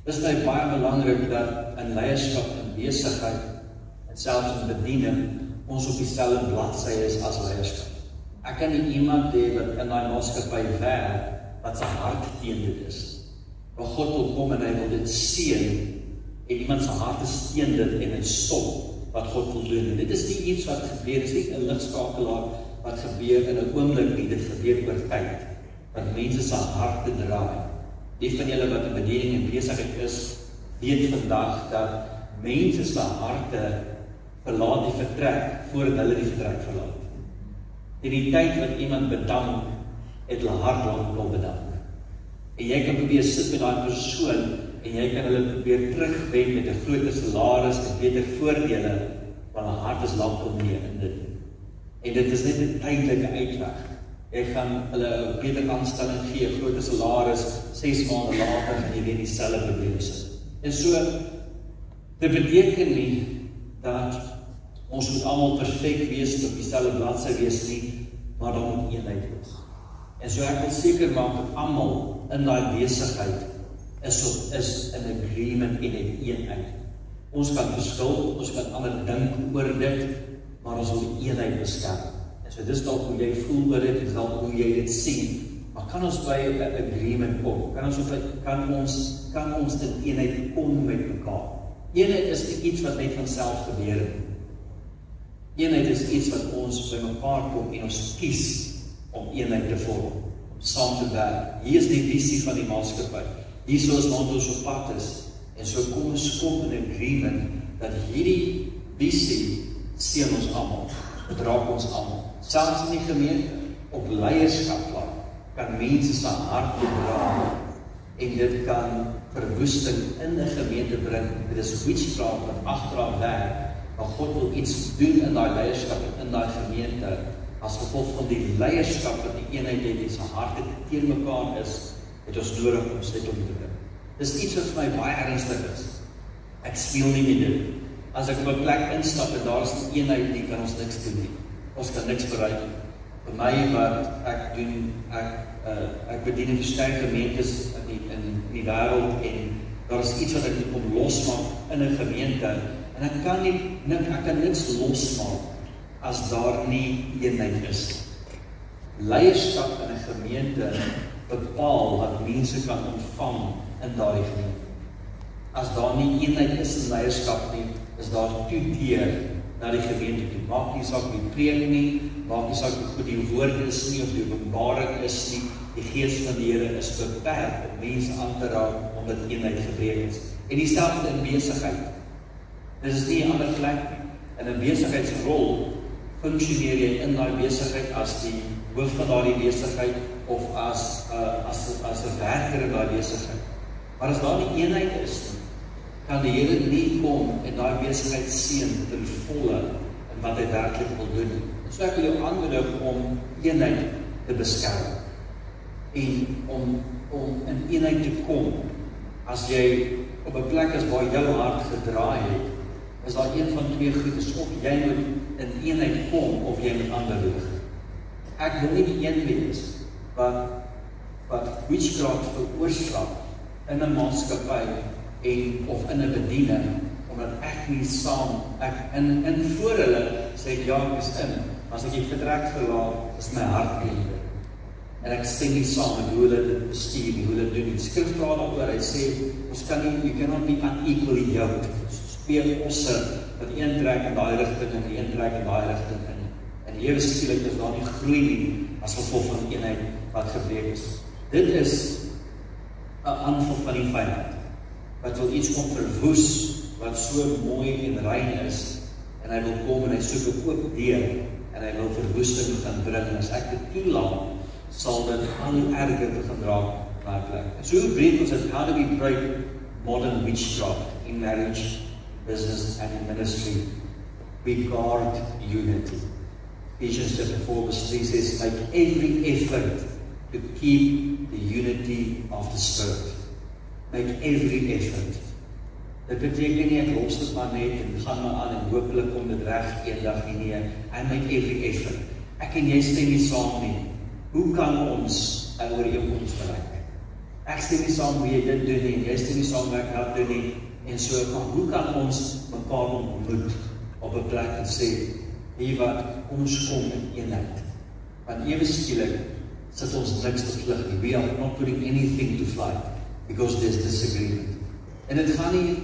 Dit is my baie belangrik dat in leierskap en besigheid, en selfs in bediening, ons op dieselfde bladsy is as leierskap. Ek kan nie iemand hê wat in daai maatskappy werk, wat sy hart teen dit is. Maar God wil kom en hy wil dit seën, en iemand sy hart is teen dit, en hy stop wat God wil doen. En dit is nie iets wat gebeur, dit is nie 'n ligskakelaar wat gebeur in 'n oomblik nie, dit gebeur oor tyd, dat mense sy harte draai. Die van julle wat in bediening en besigheid is, weet vandag dat mense sy harte verlaat die vertrek, voordat hulle die vertrek verlaat. In die tyd wat iemand bedank, het hulle hart lang wil bedank. En jy kan probeer sit met daai persoon, en jy kan hulle probeer terugwen met 'n groter salaris en beter voordele, want hulle hart is lang al nie in dit. En dit is net 'n tydelike uitweg. Jy gaan hulle 'n beter aanstelling gee, 'n groter salaris, 6 maande later gaan jy weer dieselfde probleem sit. En so, dit beteken nie dat ons moet almal perfek wees, op dieselfde bladsy wees nie, maar daar moet eenheid wees. En so ek wil seker maak dat almal in daai besigheid is in agreement en in eenheid. Ons kan verskil, ons kan ander dink oor dit, maar ons wil die eenheid beskerm. En so dis dalk hoe jy voel oor dit, dis dalk hoe jy dit sien, maar kan ons by 'n agreement kom? Kan ons in eenheid kom met mekaar? Eenheid is nie iets wat net van self gebeur nie. Eenheid is iets wat ons by mekaar kom en ons kies om eenheid te vorm, om saam te werk. Hier is die visie van die maatskappy. Hier is waar ons op pad is. En so kom ons kom in agreement dat hierdie visie seën ons almal, bedraak ons almal. Selfs in die gemeente, op leierskap vlak, kan mense se harte dra en dit kan verwoesting in 'n gemeente bring. Dit is witchcraft wat agteraan werk, maar God wil iets doen in daai leierskap en in daai gemeente, as gevolg van die leierskap wat die eenheid het, en sy harte teen mekaar is, het ons nodig om sleutel te bring. Dis iets wat vir my baie ernstig is. Ek speel nie met dit. As ek op 'n plek instap en daar is 'n eenheid nie, kan ons niks doen nie. Ons kan niks bereik. Vir my wat ek doen, ek bedien verskeie gemeentes in die wêreld en daar is iets wat ek moet kom losmaak in 'n gemeente en ek kan niks losmaak as daar nie eenheid is. Leierskap in 'n gemeente bepaal wat mense kan ontvang in daardie gemeente. As daar nie eenheid is in leierskap nie, is daar toeteer na die gemeente toe. Maak nie saak wie preek nie, maak nie saak hoe goed die woord is nie, of die openbaring is nie, die gees van die Here is beperk om mense aan te raak, omdat eenheid gebreek is. En dieselfde in besigheid. Dit is nie 'n ander plek nie. In 'n besigheidsrol funksioneer jy in daai besigheid as die hoof van daardie besigheid, of as 'n werker in daai besigheid. Maar as daar nie eenheid is nie, kan die Here nie kom en daai besigheid seën ten volle in wat hy werklik wil doen. So ek wil jou aanmoedig om eenheid te beskerm en om in eenheid te kom. As jy op 'n plek is waar jou hart gedraai het, is daar een van twee goedes, of jy moet in eenheid kom of jy moet ander beweeg. Ek wil nie die een wees wat witchcraft veroorsaak in 'n maatskappy of in 'n bediening, omdat ek nie saam, in voor hulle sê ja, ek is in, as ek die vertrek verlaat, is my hart liefde. En ek stem nie saam met hoe hulle dit bestuur, hoe hulle doen. Die skrif praat daaroor, hy sê, ons kan nie, you cannot be unequally yoked. Speel osse, wat een trek in daai rigting en die een trek in daai rigting in. En ewe skielik is daar nie groei nie, as gevolg van eenheid wat gebreek is. Dit is 'n aanval van die vyand, wat wil iets kom verwoes, wat so mooi en rein is, en hy wil kom en hy soek 'n oop deur, en hy wil verwoesting gaan bring, en as ek dit toelaat, sal dit al hoe erger begin raak na 'n plek. En so breek ons dit, how do we break modern witchcraft in marriage, business and in ministry? We guard unity. Ephesians chapter 4 verse 3 says, make every effort to keep the unity of the Spirit. Make every effort. Dit beteken nie, ek los dit maar net en gaan maar aan en hopelik kom dit reg eendag nie. I make every effort. Ek en jy stem nie saam nie. Hoe kan ons 'n ooreenkoms bereik? Ek stem nie saam hoe jy dit doen nie, en jy stem nie saam hoe ek dat doen nie. En so, hoe kan ons mekaar ontmoet op 'n plek en sê, hier wat, ons kom in eenheid. Want ewe skielik sit ons niks te vlug nie. We are not putting anything to flight, because there's disagreement. En dit gaan nie,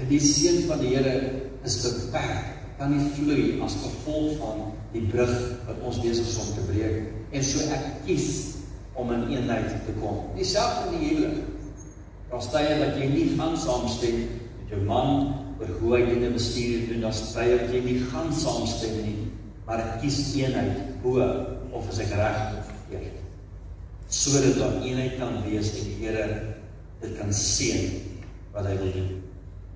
die seën van die Here is beperk, kan nie vloei as gevolg van die brug wat ons besig is om te breek. En so ek kies om in eenheid te kom. Dieselfde in die huwelik. Daar's tye dat jy nie gaan saamstem met jou man oor hoe hy dinge bestuur doen, daar's tye dat jy nie gaan saamstem nie, maar ek kies eenheid, hoe, of is ek reg of verkeerd. Sodat daar eenheid kan wees en die Here dit kan seën wat hy wil doen.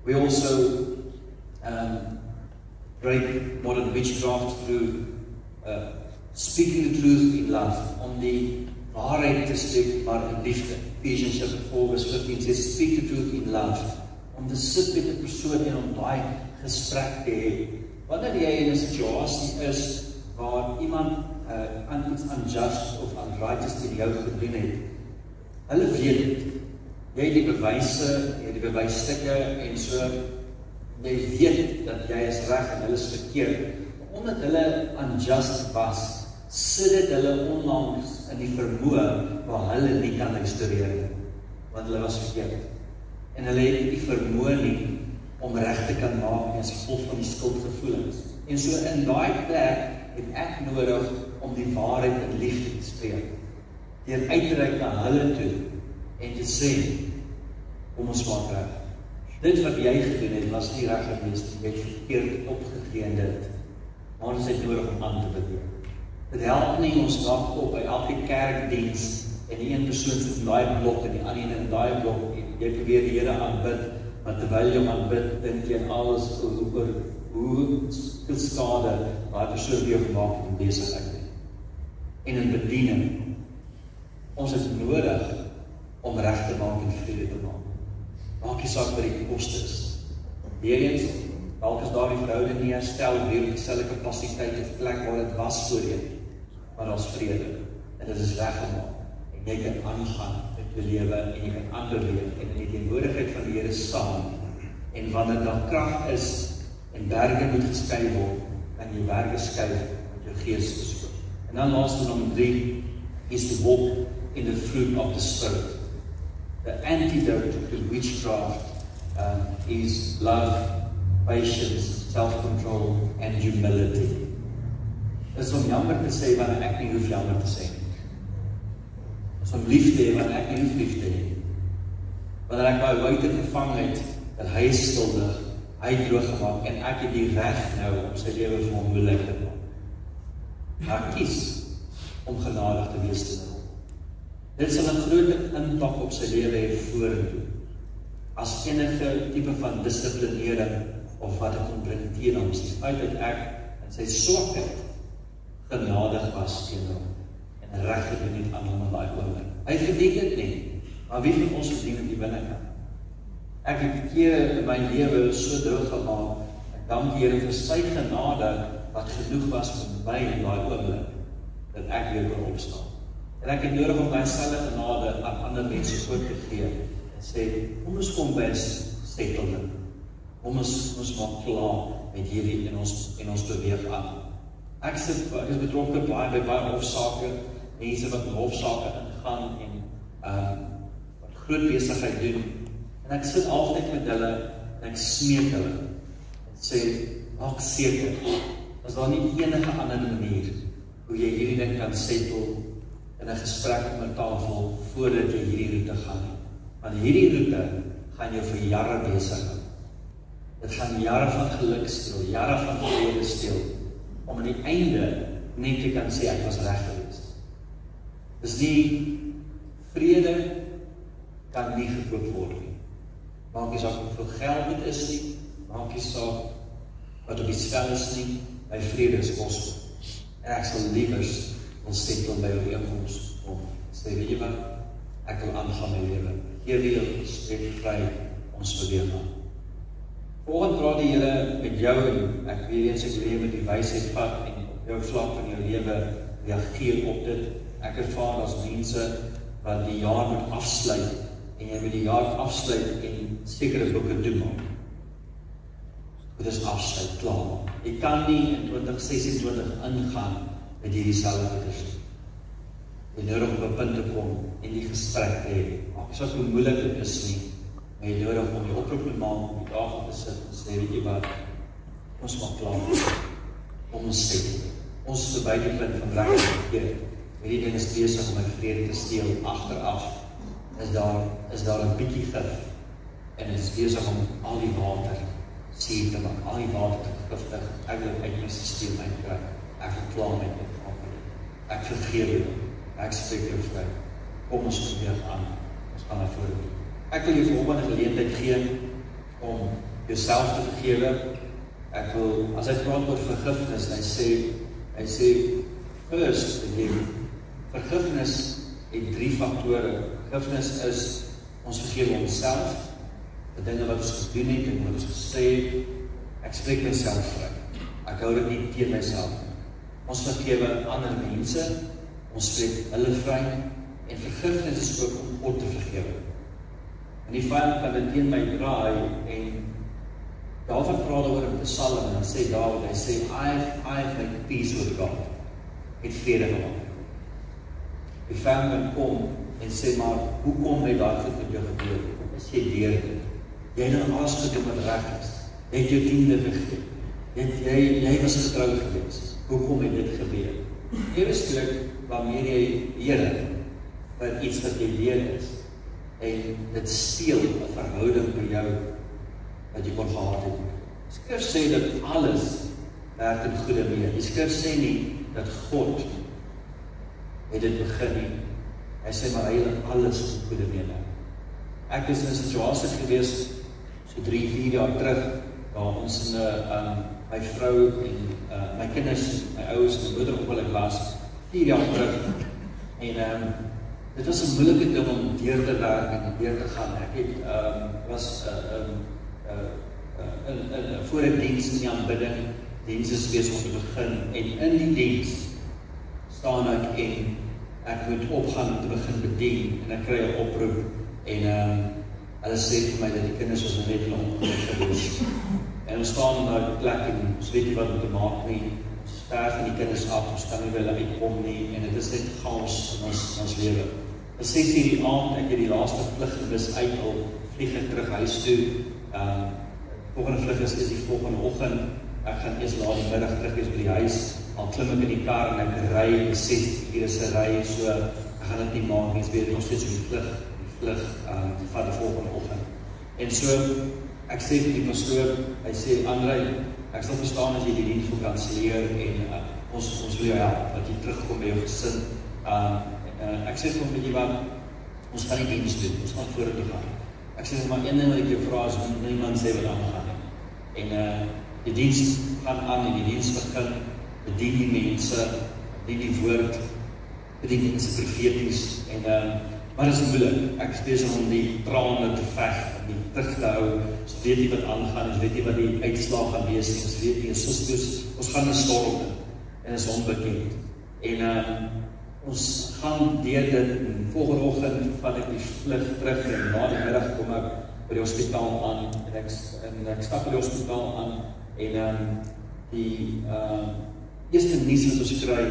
We also break modern witchcraft through speaking the truth in love, om die waarheid te spreek, maar in liefde. Ephesians chapter 4 verse 15 says, speak the truth in love, om te sit met 'n persoon en om daai gesprek te hê. Wanneer jy in 'n situasie is waar iemand iets unjust of unrighteous teen jou gedoen het, hulle weet dit. Jy het die bewyse, jy het die bewysstukke en so, jy weet dat jy is reg en hulle is verkeerd. Omdat hulle unjust was, sit dit hulle onlangs in die vermoë waar hulle nie kan restoreer nie, want hulle was verkeerd. En hulle het die vermoë nie om reg te kan maak as gevolg van die skuldgevoelens. En so in daai plek het ek nodig om die waarheid in liefde te spreek, deur uit te reik na hulle toe en te sê, kom ons maak reg. Dit wat jy gedoen het, was nie reg gewees nie, jy het verkeerd opgetree in dit, maar ons het nodig om aan te bid. Dit help nie, ons maak op by elke kerkdiens, en die een persoon sit in daai blok, en die ander in daai blok, en jy probeer die Here aanbid, maar terwyl jy hom aanbid, dink jy aan alles oor hoeveel skade daai persoon weer gemaak het in besigheid en in bediening. Ons is nodig om reg te maak en vrede te maak. Maak nie saak wat die koste is. Weereens, dalk is daar die verhouding nie herstel weer op dieselfde kapasiteit of plek waar dit was voorheen, maar daar is vrede en dit is weggemaak en jy kan aangaan met jou lewe en jy kan ander lewe en in die teenwoordigheid van die Here staan en wanneer daar krag is en berge moet geskei word, kan jy berge skei met jou gees besoek. En dan laaste nommer 3 is to walk in the fruit of the Spirit. The antidote to witchcraft is love, patience, self-control and humility. Dit is om jammer te sê wanneer ek nie hoef jammer te sê. Dit is om lief te hê wanneer ek nie hoef lief te hê. Wanneer ek my buite gevang het, dat hy is skuldig, hy het droog gemaak en ek het die reg nou om sy lewe vir hom moeilik te maak. Maar kies om genadig te wees te hom. Dit sal 'n groot impak op sy lewe hê vorentoe. As enige tipe van dissiplinering of wat ek kon bring teen hom, die feit dat ek in sy swakheid genadig was teenoor hom en regtig geniet aan hom in daai oomblik. Hy verdien dit nie, maar wie van ons verdien dit die binnekant? Ek het keer in my lewe so droog gemaak, ek dank die Here vir sy genade wat genoeg was vir my in daai oomblik, dat ek weer kon opstaan. En ek het nodig om myself genade aan ander mense voor te gee en sê, kom ons by 'n settlement. Kom ons maak klaar met hierdie en ons beweeg aan. Ek is betrokke by baie hofsaake, mense wat in hofsaake ingaan en wat groot besigheid doen. En ek sit altyd met hulle en ek smeek hulle en sê, maak seker, is daar nie enige ander manier hoe jy hierdie ding kan settle in 'n gesprek om 'n tafel voordat jy hierdie route gaan. Want hierdie route gaan jou vir jare besig hou. Dit gaan jare van geluk steel, jare van vrede steel, om aan die einde net te kan sê ek was reg geweest. Dus die vrede kan nie gekoop word nie. Maak nie saak hoeveel geld dit is nie, maak nie saak wat op die spel is nie, my vrede is kosbaar. En ek sal liewers wil settle by ooreenkoms om sê, weet jy wat, ek wil aangaan my lewe. Hier wil spreek vry ons beweeg aan. Volgende praat die Here met jou en ek weet eens ek lewe die wysheid vat en op jou vlak van jou lewe reageer op dit. Ek ervaar as mense wat die jaar moet afsluit en jy moet die jaar afsluit en sekere boeke toemaak. Dit is afsluit, klaar. Jy kan nie in 2026 ingaan met hierdie selfde goeders. Jy nodig op 'n punt te kom en die gesprek te hê. Maak so hoe moeilik dit is nie, maar jy nodig om die oproep te maak, om die tafel te sit en sê, weet jy wat, ons maak klaar. Ons sê, ons is verby die punt van reg en verkeerd. Hierdie ding is besig om my vrede te steel. Agteraf is daar 'n bietjie gif en dit is besig om al die water suur te maak, al die water te vergiftig. Ek wil uit my stelsel uitkry. Ek is klaar met dit. Ek vergeef jou. Ek spreek jou vry. Kom ons probeer aan. Ons gaan na vore. Ek wil jou volgende geleentheid gee om jouself te vergewe. Ek wil, as hy praat oor vergifnis, hy sê first forgive. Vergifnis het 3 faktore. Vergifnis is ons vergewe onsself, die dinge wat ons gedoen het en wat ons gesê het. Ek spreek myself vry. Ek hou dit nie teen myself. Ons vergewe ander mense, ons spreek hulle vry en vergifnis is ook om God te vergewe. En die vyand kan dit teen my draai en David praat oor in Psalm en dan sê David, hy sê I've made peace with God. Het vrede gemaak. Die vyand kan kom en sê maar hoekom het daai goed met jou gebeur? Is jy deur dit? Jy het nou alles gedoen wat reg is. Jy het jou tiende gegee. Jy was getrou geweest. Hoekom het dit gebeur? Eweslik waarmee jy Here vir iets wat jy leer is en dit steel 'n verhouding by jou wat jy kon gehad het. Die Skrif sê dat alles werk in goeie mee. Die Skrif sê nie dat God het dit begin nie. Hy sê maar hy het alles in goeie mee. Ek is in 'n situasie gewees so 3-4 jaar terug waar ons in 'n my vrou en my kinders, my ouers en my moeder ongeluk laas 4 jaar terug. En dit was 'n moeilike ding om deur te werk en deur te gaan. Ek het was voor 'n diens in die aanbidding, diens is besig om te begin, en in die diens staan ek en ek moet opgaan om te begin bedien, en ek kry 'n oproep, en hulle sê vir my dat die kinders was net in 'n ongeluk gewees. En ons staan in daai plek en ons weet nie wat om te maak nie. Ons sterf van die kinders af, ons kan nie wel uitkom nie, en dit is net chaos in ons lewe. Op 6:00 die aand, ek het die laaste vlug gemis uit, al vlieg ek terug huis toe. Volgende vlug is die volgende oggend. Ek gaan eers laat die middag terug wees by die huis. Al klim ek in die kar en ek ry 6 ure se ry, so ek gaan dit nie maak nie, weet ons steeds die vlug van die volgende oggend. En so, ek sê vir die pastoor, hy sê, André, ek sal verstaan as jy die diens wil kanseleer, en ons wil jou help, dat jy terugkom by jou gesin. Ek sê vir hom, weet jy wat, ons gaan die diens doen, ons gaan vorentoe gaan. Ek sê, maar een ding wat ek jou vraag is, niemand sê wat aangaan. En die diens gaan aan, en die diens begin, bedien die mense, bedien die woord, bedien die mense profeties, maar dit is moeilik. Ek is besig om die trane te veg, om die terug te hou, ons weet nie wat aangaan, ons weet nie wat die uitslag gaan wees, ons weet nie, ons gaan 'n storm in, en is onbekend. En ons gaan deur dit, en volgende oggend vat ek die vlug terug, en na die middag kom ek by die hospitaal aan, en ek stap by die hospitaal aan, en die eerste nuus wat ons kry,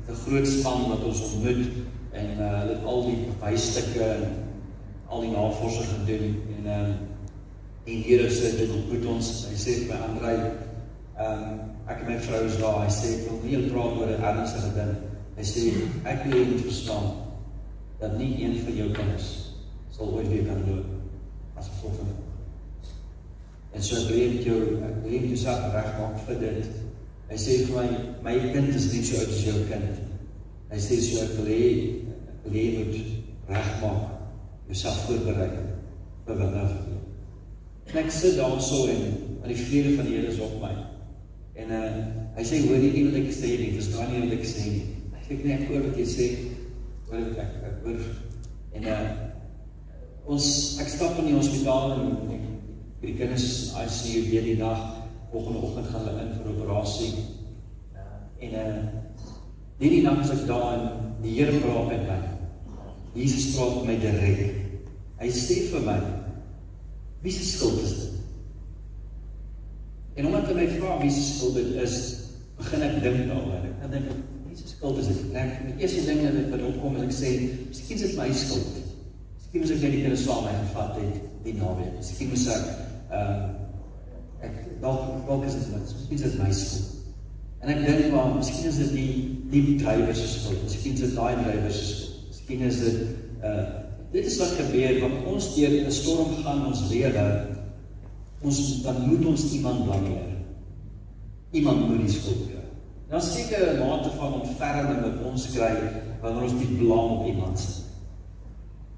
'n groot span wat ons ontmoet, en hulle het al die bewysstukke en al die navorsing gedoen, en die Here sê, dit ontmoet ons, hy sê vir my, André, ek en my vrou is daar, hy sê, ek wil nie praat oor 'n ernstige ding, hy sê, ek wil jy moet verstaan, dat nie een van jou kinders sal ooit weer kan loop, as gevolg van dit. En so ek wil jy met jouself regmaak vir dit. Hy sê vir my kind is nie so oud as jou kind. Hy sê so, ek wil jy moet regmaak, jouself voorberei, vir wat nou gebeur. En ek sit daar so, en die vrede van die Here is op my. En hy sê, hoor nie wat ek sê nie, verstaan nie wat ek sê nie. Ek sê, nee, ek hoor wat jy sê, ek hoor. En ek stap in die hospitaal, en die kinders is in ICU weer die dag, volgende oggend gaan hulle in vir operasie. En die nag is ek daar, en die Here praat met my. Jesus praat met my direk. Hy sê vir my, wie se skuld is dit? En omdat hy my vra wie se skuld dit is, begin ek dink daaroor. Ek dink, wie se skuld is dit? Die eerste ding wat opkom, en ek sê, miskien is dit my skuld. Miskien moes ek net die kinders saam my gevat het, die naweek. Miskien moes dalk is dit miskien is dit my skuld. En ek dink, maar miskien is dit die drywer se skuld, miskien is dit daai drywer se skuld, miskien is dit is wat gebeur, want ons deur 'n storm gaan in ons lewe, dan moet ons iemand blameer. Iemand moet die skuld kry. Dan seker 'n mate van ontferming wat ons kry, wanneer ons die blame op iemand sit.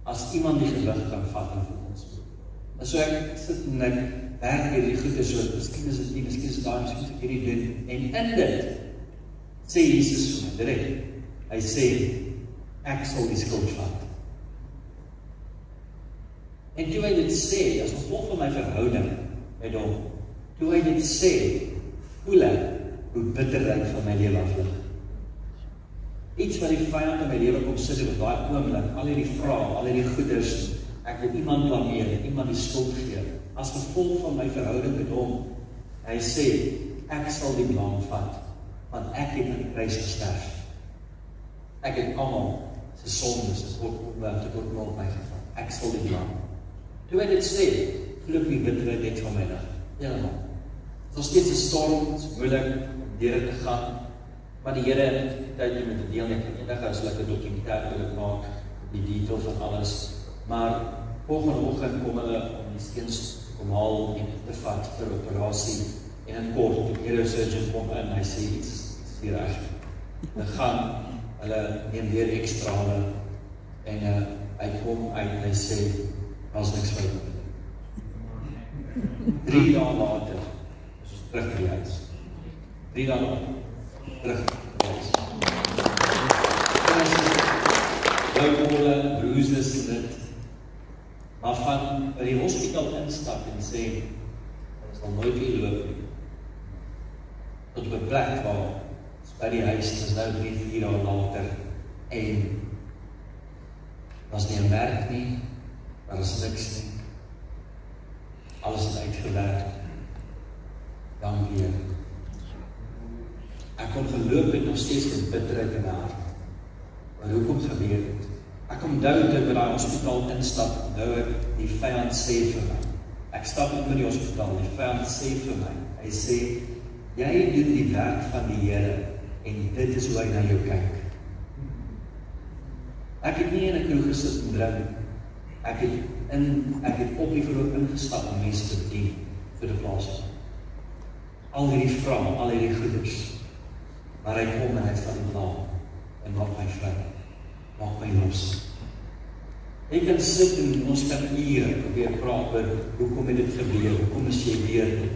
As iemand die gewig kan vat en vir ons. En so ek sit en ek werk hierdie goede so, miskien is dit nie, miskien is dit daar, miskien is ek hierdie doen. En in dit, sê Jesus vir my, direk, hy sê, ek sal die skuld vat. En toe hy dit sê, as gevolg van my verhouding met hom, toe hy dit sê, voel ek hoe bitterheid van my lewe aflig. Iets wat die vyand in my lewe kom sit, op daai oomblik, al hierdie vrae, al hierdie goeders, ek wil iemand blameer, iemand die skuld gee, as gevolg van my verhouding met hom, hy sê, ek sal die blame vat, want ek het aan die kruis gesterf. Ek het almal se sondes, te kort op my gevat. Ek sal die blame. Toe hy dit sê, voel ek die bitterheid net van my dag. Helemaal. Het is steeds 'n storm, het is moeilik om deur te gaan, maar die Here het tyd met 'n deel net enige as lekker dokumentêr wil maak, die details van alles. Maar volgende oggend kom hulle om die seuns kom haal en te vat vir operasie. En in kort, die neurosurgeon kom in, hy sê iets is hier reg. Hulle neem weer ekstrale en hy kom uit en hy sê, daar's niks fout met hulle. 3 dae later is ons terug by die huis. 3 dae op, terug. Blauwkolle, bruises en dit. Maar van by die hospitaal instap en sê, dit sal nooit weer loop nie. Tot op 'n plek waar, by die huis, dit is nou 3-4 dae later, en was nie 'n werk nie, daar is niks nie. Alles is uitgewerk. Dank Heer. Ek kon geloop het nog steeds met bitterheid in my hart. Maar hoekom gebeur het? Ek onthou toe ek by die hospitaal instap, onthou ek die vyand sê vir my. Ek stap in by die hospitaal, die vyand sê vir my. Hy sê, jy doen die werk van die Here en dit is hoe hy na jou kyk. Ek het nie in 'n kroeg gesit en drink. Ek het op die verhoog ingestap om mense te bedien vir die plaas. Al hierdie vrae, al hierdie goeders. Maar hy kom en hy van die naam en maak my vry. Maak my los. Jy kan sit en ons kan ure probeer praat oor hoekom het dit gebeur, hoekom is jy weer dit.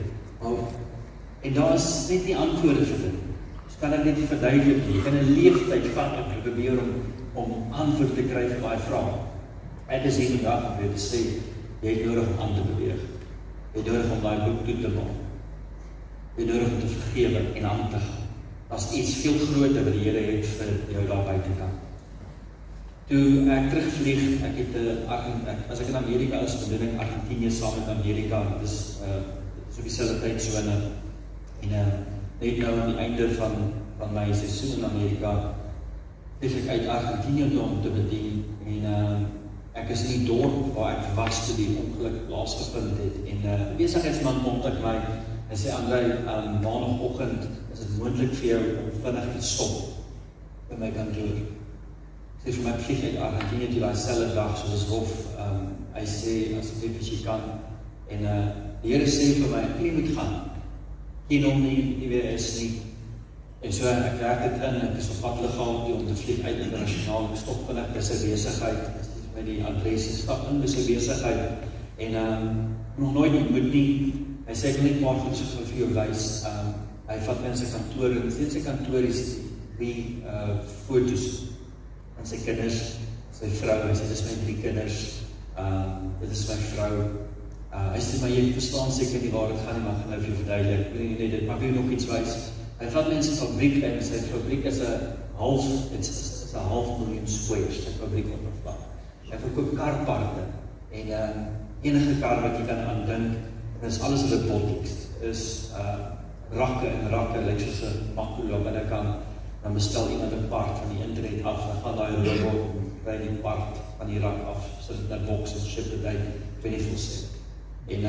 En daar is net nie antwoorde vir dit. Ons kan dit net nie verduidelik nie. Jy kan 'n leeftyd vat en probeer om antwoord te kry vir daai vraag. Dit is hier vandag om weer te sê, jy het nodig om aan te beweeg. Jy het nodig om daai boek toe te maak. Jy het nodig om te vergewe en aan te gaan. Dat is iets veel groter wat die Here het vir jou daar buitekant. Toe ek terugvlieg, as ek in Amerika is, dan doen ek Argentinië saam met Amerika. Dit is op dieselfde tydsone. En net nou aan die einde van my seisoen in Amerika, is ek uit Argentinië toe om te bedien. En ek is in die dorp waar ek was toe die ongeluk plaasgevind het. En besigheidsman kontak my en sê, André, maandagoggend is dit moontlik vir jou om vinnig te stop by my kantoor. Sê vir my vlieg uit Argentinië toe daai selfde dag, soos Hof, hy sê, asseblief as jy kan. En die Here sê vir my, jy moet gaan. Geen hom nie weer is nie. En so ek werk dit in, ek is op pad liggaam toe om te vlieg uit internasionaal, ek stop vinnig, dis 'n besigheid, by die adres, ek stap in, dis 'n besigheid. En nog nooit ontmoet nie. Hy sê ek net maar goed so vir jou wys. Hy vat my in sy kantoor en sê sy kantoor is 3 foto's van sy kinders, sy vrou, hy sê dis my 3 kinders, dit is my vrou. Hy sê maar jy verstaan seker nie waar dit gaan nie, maar ek gaan nou vir jou verduidelik, maar wil nog iets wys. Hy vat my in sy fabriek en sy fabriek is 'n half miljoen squares, sy fabriek oppervlak. Hy verkoop karparte en enige kar wat jy kan aandink, en is alles robotics, is rakke en rakke, lyk soos 'n makula binnekant, dan bestel iemand 'n part van die internet af, dan gaan daai robot kry die part van die rak af, sit dit in 'n boks en ship dit uit 24/7. En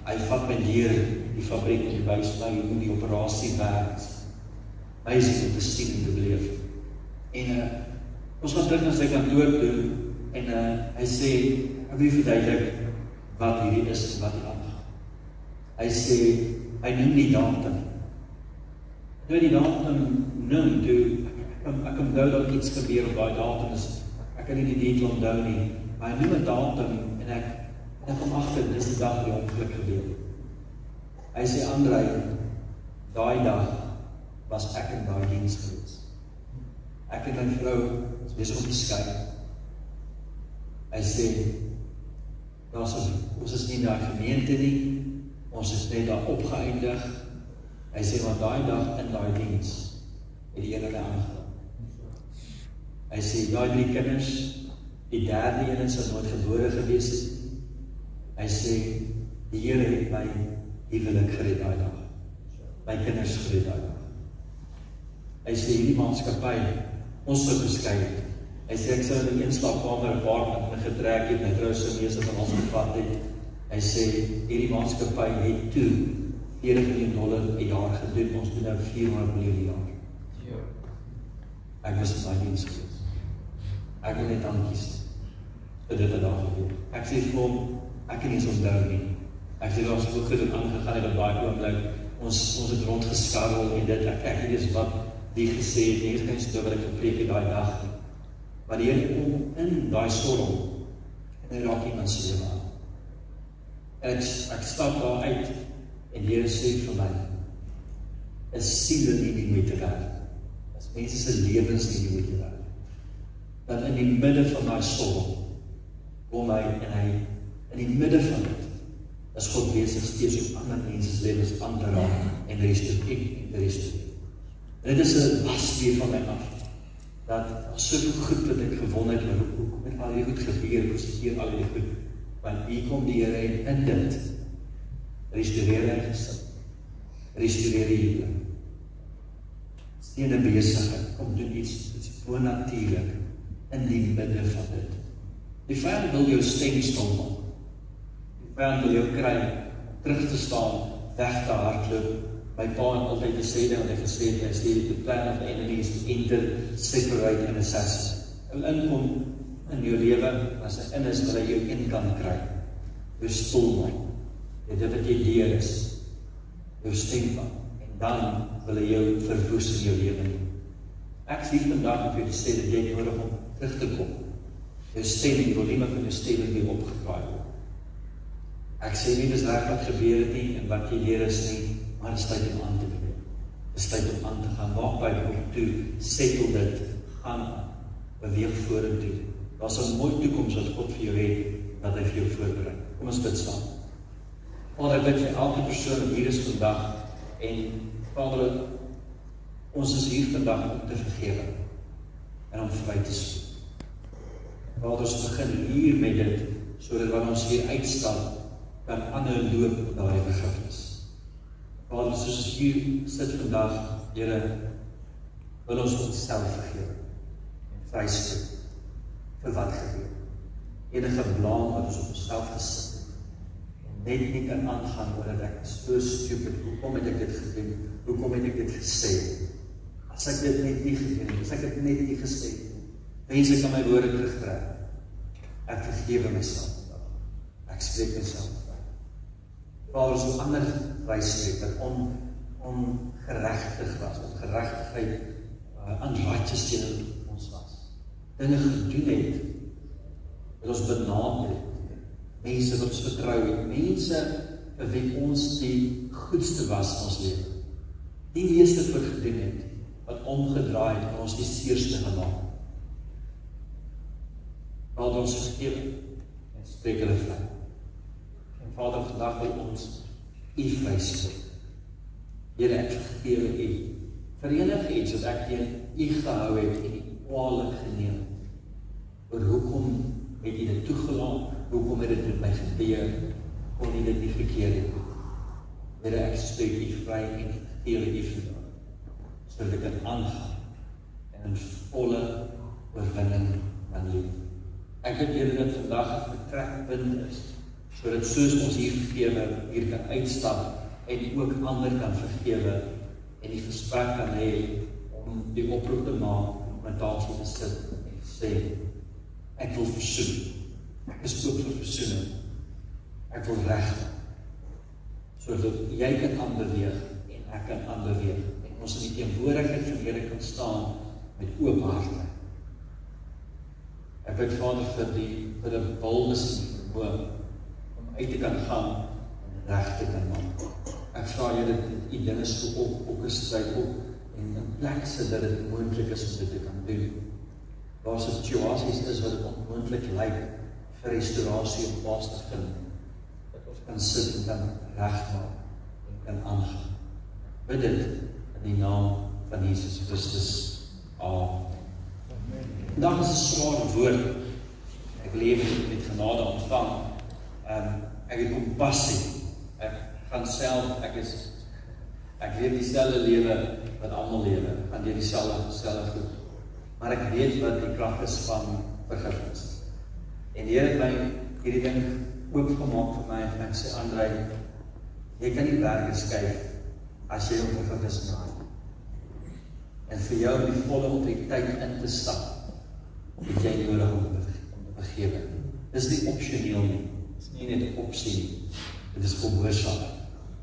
hy vat my deur die fabriek en wys my hoe die operasie werk. Wys om te sien en te beleef. En ons gaan terug na sy kantoor toe en hy sê, ek wil verduidelik wat hierdie is en wat hier aangaan. Hy sê, hy noem die datum. Toe die datum noem, toe ek onthou dat iets gebeur op daai datum is, ek kan nie die detail onthou nie, maar hy noem 'n datum en ek kom agter, dis die dag die ongeluk gebeur. Hy sê, André, daai dag was ek in daai diens gewees. Ek en my vrou is besig om te skei. Hy sê, ons is nie in daai gemeente nie, ons is net daar opgeëindig. Hy sê, want daai dag in daai diens het die Here aangegaan. Hy sê, daai 3 kinders, die 3de een is nooit gebore gewees het. Hy sê, die Here het my huwelik gered daai dag. My kinders gered daai dag. Hy sê, hierdie maatskappy, ons sou geskei het. Hy sê, ek sou in 'n slaapkamer 'n paar getrek het, my vrou sou meeste van ons gevat het. Hy sê, hierdie maatskappy het toe $40 miljoen 'n jaar gedoen, ons doen nou $400 miljoen 'n jaar. Ek was in daai diens gewees. Ek wil net dankies vir dit wat daar gebeur. Ek sê vir hom, ek kan nie eens onthou nie. Ek sê, ons het ook goed aangegaan het op daai oomblik. Ons het rondgeskarrel en dit, ek weet eens wat die gesê het, nie eens so wat ek gepreek het daai dag nie. Maar die Here kom in daai storm en hy raak iemand se lewe aan. En ek stap daar uit en die Here sê vir my, is siele nie die moeite werd. Is mense se lewens nie die moeite werd. Dat in die midde van my storm, kom hy en hy, in die midde van dit, is God besig steeds om ander mense lewens aan te raak en te restaureer. Dit is 'n las weer van my af, dat soveel goed wat ek gewon het, maar hoekom het al die goed gebeur, hier al die goed, want hier kom die Here en in dit, restaureer hy gesin, restaureer die huwelik. Steene besigheid, kom doen iets bonatuurlik in die midde van dit. Die vyand wil jou stem stil maak. Die vyand wil jou kry, terug te staan, weg te hardloop. My pa het altyd gesê dat hy gesê het, hy sê the plan of the enemy is to enter, separate and assassinate. Hy inkom in jou lewe, as hy in is, wil hy jou een kan kry. Jou stil maak. Dit wat jy leer is, jou stem van. En dan wil hy jou verwoes in jou lewe. Ek sê vandag om vir jou te sê dat jy nodig om terug te kom. Jou stem, die volume van jou stem weer opgedraai word. Ek sê nie dis reg wat gebeur het nie en wat jy leer is nie, maar dit is tyd om aan te beweeg. Dit is tyd om aan te gaan. Maak by hom toe, settle dit, gaan aan, beweeg vorentoe. Daar's 'n mooi toekoms wat God vir jou het, dat hy vir jou voorberei. Kom ons bid saam. Vader, ek bid vir elke persoon wat hier is vandag en Vader, ons is hier vandag om te vergewe en om vry te soek. Vader, ons begin hier met dit, sodat wanneer ons hier uitstap, kan ander loop op daardie vergifnis. Vader, soos ons hier sit vandag, Here, wil ons onsself vergewe en vryspreek vir wat gebeur. Enige blaam wat ons op onsself gesit het, en net nie kan aangaan oor dat ek so stupid, hoekom het ek dit gedoen, hoekom het ek dit gesê, as ek dit net nie gedoen het, as ek dit net nie gesê het, mense kan my woorde terugtrek, ek vergewe myself vandag, ek spreek myself vry. Vader, so ander vryspreek, wat ongerechtig was, ongerechtigheid, unrighteous teenoor ons was, dinge gedoen het, wat ons benaam het, mense wat ons vertrou het, mense vir wie ons die goedste was in ons lewe, die meeste vir gedoen het, wat omgedraai het en ons die seerste gemaakt. Vader, ons vergewe en spreek hulle vry. En Vader, vandag wil ons U vryspreek. Here, ek vergewe U vir enige iets wat ek teen U gehou het en U kwaadlik geneem. Oor hoekom het U dit toegelaat? Hoekom het dit met my gebeur? Kon U dit nie verkeerd het? Here, ek spreek U vry en vergewe U vandag, sodat ek kan aangaan en in volle oorwinning kan leef. Ek bid, Here, dat vandag 'n vertrekpunt is, sodat soos ons hier vergewe, hier kan uitstap en ook ander kan vergewe en die gesprek kan hê om die oproep te maak, om aan tafel te sit en sê, ek wil versoen. Ek is ook vir versoening. Ek wil reg, sodat jy kan aanbeweeg en ek kan aanbeweeg. En ons in die teenwoordigheid van die Here kan staan met oop harte. Ek bid, Vader, vir die boldness en die vermoë om uit te kan gaan en reg te kan maak. Ek vra Here dat U dinge so opgestryd op en in plek sit dat dit moontlik is om dit te kan doen. Waar situasies is wat dit onmoontlik lyk vir restaurasie op plaas te vind, dat ons kan sit en kan regmaak en kan aangaan. Bid dit in die naam van Jesus Christus. Amen. Vandag is 'n swaar woord. Ek leef met genade ontvang. Ek het kompassie. Ek gaan self, ek leef dieselfde lewe wat almal lewe. Ek gaan deur dieselfde goed. Maar ek weet wat die krag is van vergifnis. En die Here het my hierdie ding oopgemaak vir my en ek sê, André, jy kan nie berge skuif as jy om vergifnis maak. En vir jou die volle autoriteit in te stap, het jy nodig om te vergewe. Dit is nie opsioneel nie. Dit is nie net 'n opsie nie. Dit is gehoorsaam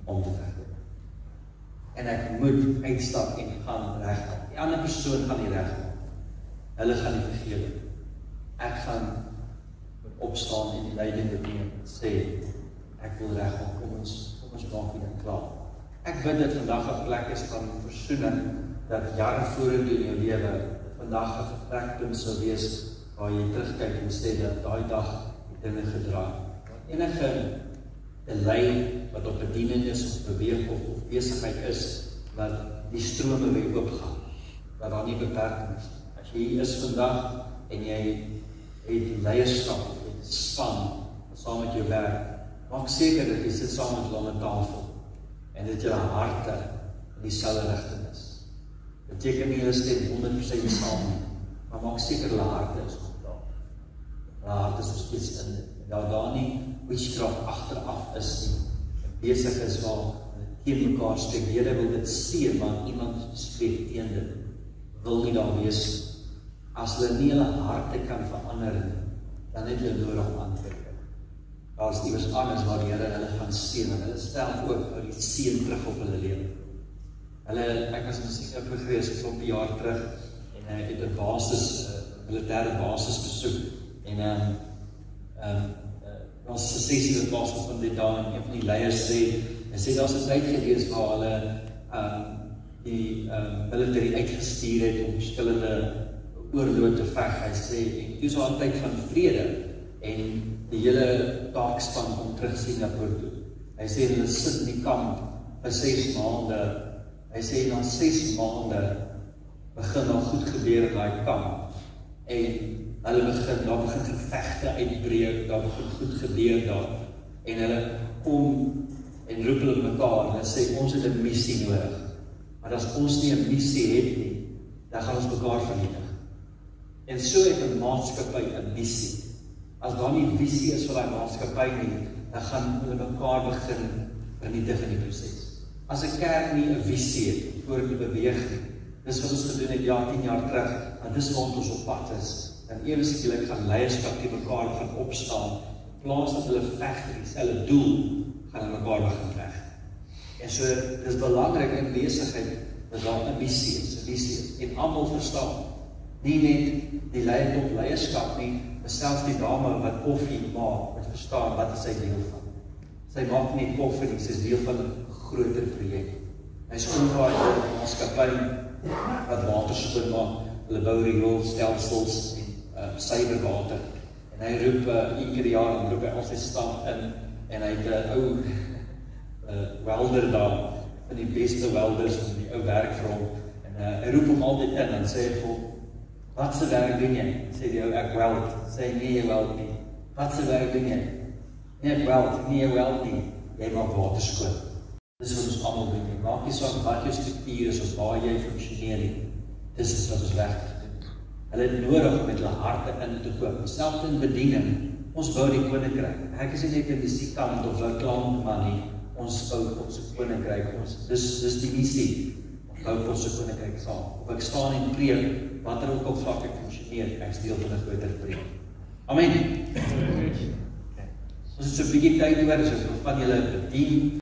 om te vergewe. En ek moet uitstap en gaan regmaak. Die ander persoon gaan nie regmaak. Hulle gaan nie vergewe. Ek gaan opstaan en die leiding neem en sê, ek wil regmaak, kom ons maak dit klaar. Ek bid dit vandag 'n plek is van versoening, dat jare vorentoe in jou lewe, vandag 'n vertrekpunt sal wees, waar jy terugkyk en sê dat daai dag die dinge gedraai. Enige lyn wat op bediening is, of beweeg of besigheid is, dat die strome weer oopgaan, dat daar nie beperking is. As jy hier is vandag, en jy het leierskap, of jy het span, saam met jou werk, maak seker dat jy sit saam met hulle aan 'n tafel, en dat julle harte in dieselfde rigting is. Dit beteken nie hulle stem 100% saam nie, maar maak seker hulle harte is goed daar. Hulle harte is nog steeds in dit. En daar nie witchcraft agteraf is nie, en besig is waar hulle teen mekaar spreek. Die Here wil dit seën, maar iemand spreek teen dit. Wil nie daar wees. As hulle nie hulle harte kan verander nie, dan het hulle nodig om aan te kyk. Daar is iewers anders waar die Here hulle gaan seën, en hulle stel ook die seën terug op hulle lewe. Ek was in Singapore gewees, klompie jaar terug, en het 'n basis, militêre basis besoek, en ons 'n sessie wat was van dit daar, en een van die leiers sê, daar's 'n tyd gewees waar hulle die military uitgestuur het om verskillende oorloë te veg. Hy sê, en toe is daar 'n tyd van vrede, en die hele taakspan kom terug Singapore toe. Hy sê, hulle sit in die kamp vir 6 maande, hy sê, na 6 maande begin al goed gebeur in daai kamp, en hulle daar begin gevegte uitbreek, daar begin goed gebeur daar, en hulle kom en roep hulle mekaar, en hulle sê, ons het 'n missie nodig, maar as ons nie 'n missie het nie, dan gaan ons mekaar vernietig. En so het 'n maatskappy 'n missie. As daar nie visie is vir daai maatskappy nie, dan gaan hulle mekaar begin vernietig in die proses. As 'n kerk nie 'n visie het voor te beweeg nie, dis wat ons gedoen het 10 jaar terug, en dis waar ons op pad is. En ewe skielik gaan leierskap die mekaar gaan opstaan, in plaas dat hulle veg vir dieselfde doel, gaan hulle mekaar begin veg. En so, dis belangrik in besigheid, dat daar 'n visie is, en almal verstaan. Nie net die leierskap nie, maar selfs die dame wat koffie maak, moet verstaan wat is sy deel van. Sy maak nie koffie nie, sy is deel van 'n groter projek. Hy is omdraai in 'n maatskappy wat water skoon maak, hulle bou rioolstelsels en suiwer water. En hy roep 1 keer per jaar, en roep hy al sy staf in, en hy het 'n ou welder daar, van die beste welders, van die ou werk vir hom, en hy roep hom altyd in, en sê hy vir hom, wat se werk doen jy? Sê die ou, ek weld. Sê nee, jy weld nie. Wat se werk doen jy? Nee, ek weld. Nee, jy weld nie. Jy maak water skoon. Dis wat ons almal doen. Maak nie saak wat jou struktuur is, of waar jy funksioneer nie. Dis wat ons regtig doen. Hulle het nodig om met hulle harte in te koop. Selfs in bediening. Ons bou die koninkryk. Ek is nie net 'n musiekant of 'n klankman nie. Ons bou God se koninkryk. Dis die missie. Bou God se koninkryk saam. Of ek staan en preek, watter ook al vlak ek funksioneer, ek is deel van 'n groter preek. Amen. Ons het so 'n bietjie tyd oor, so van julle bedien.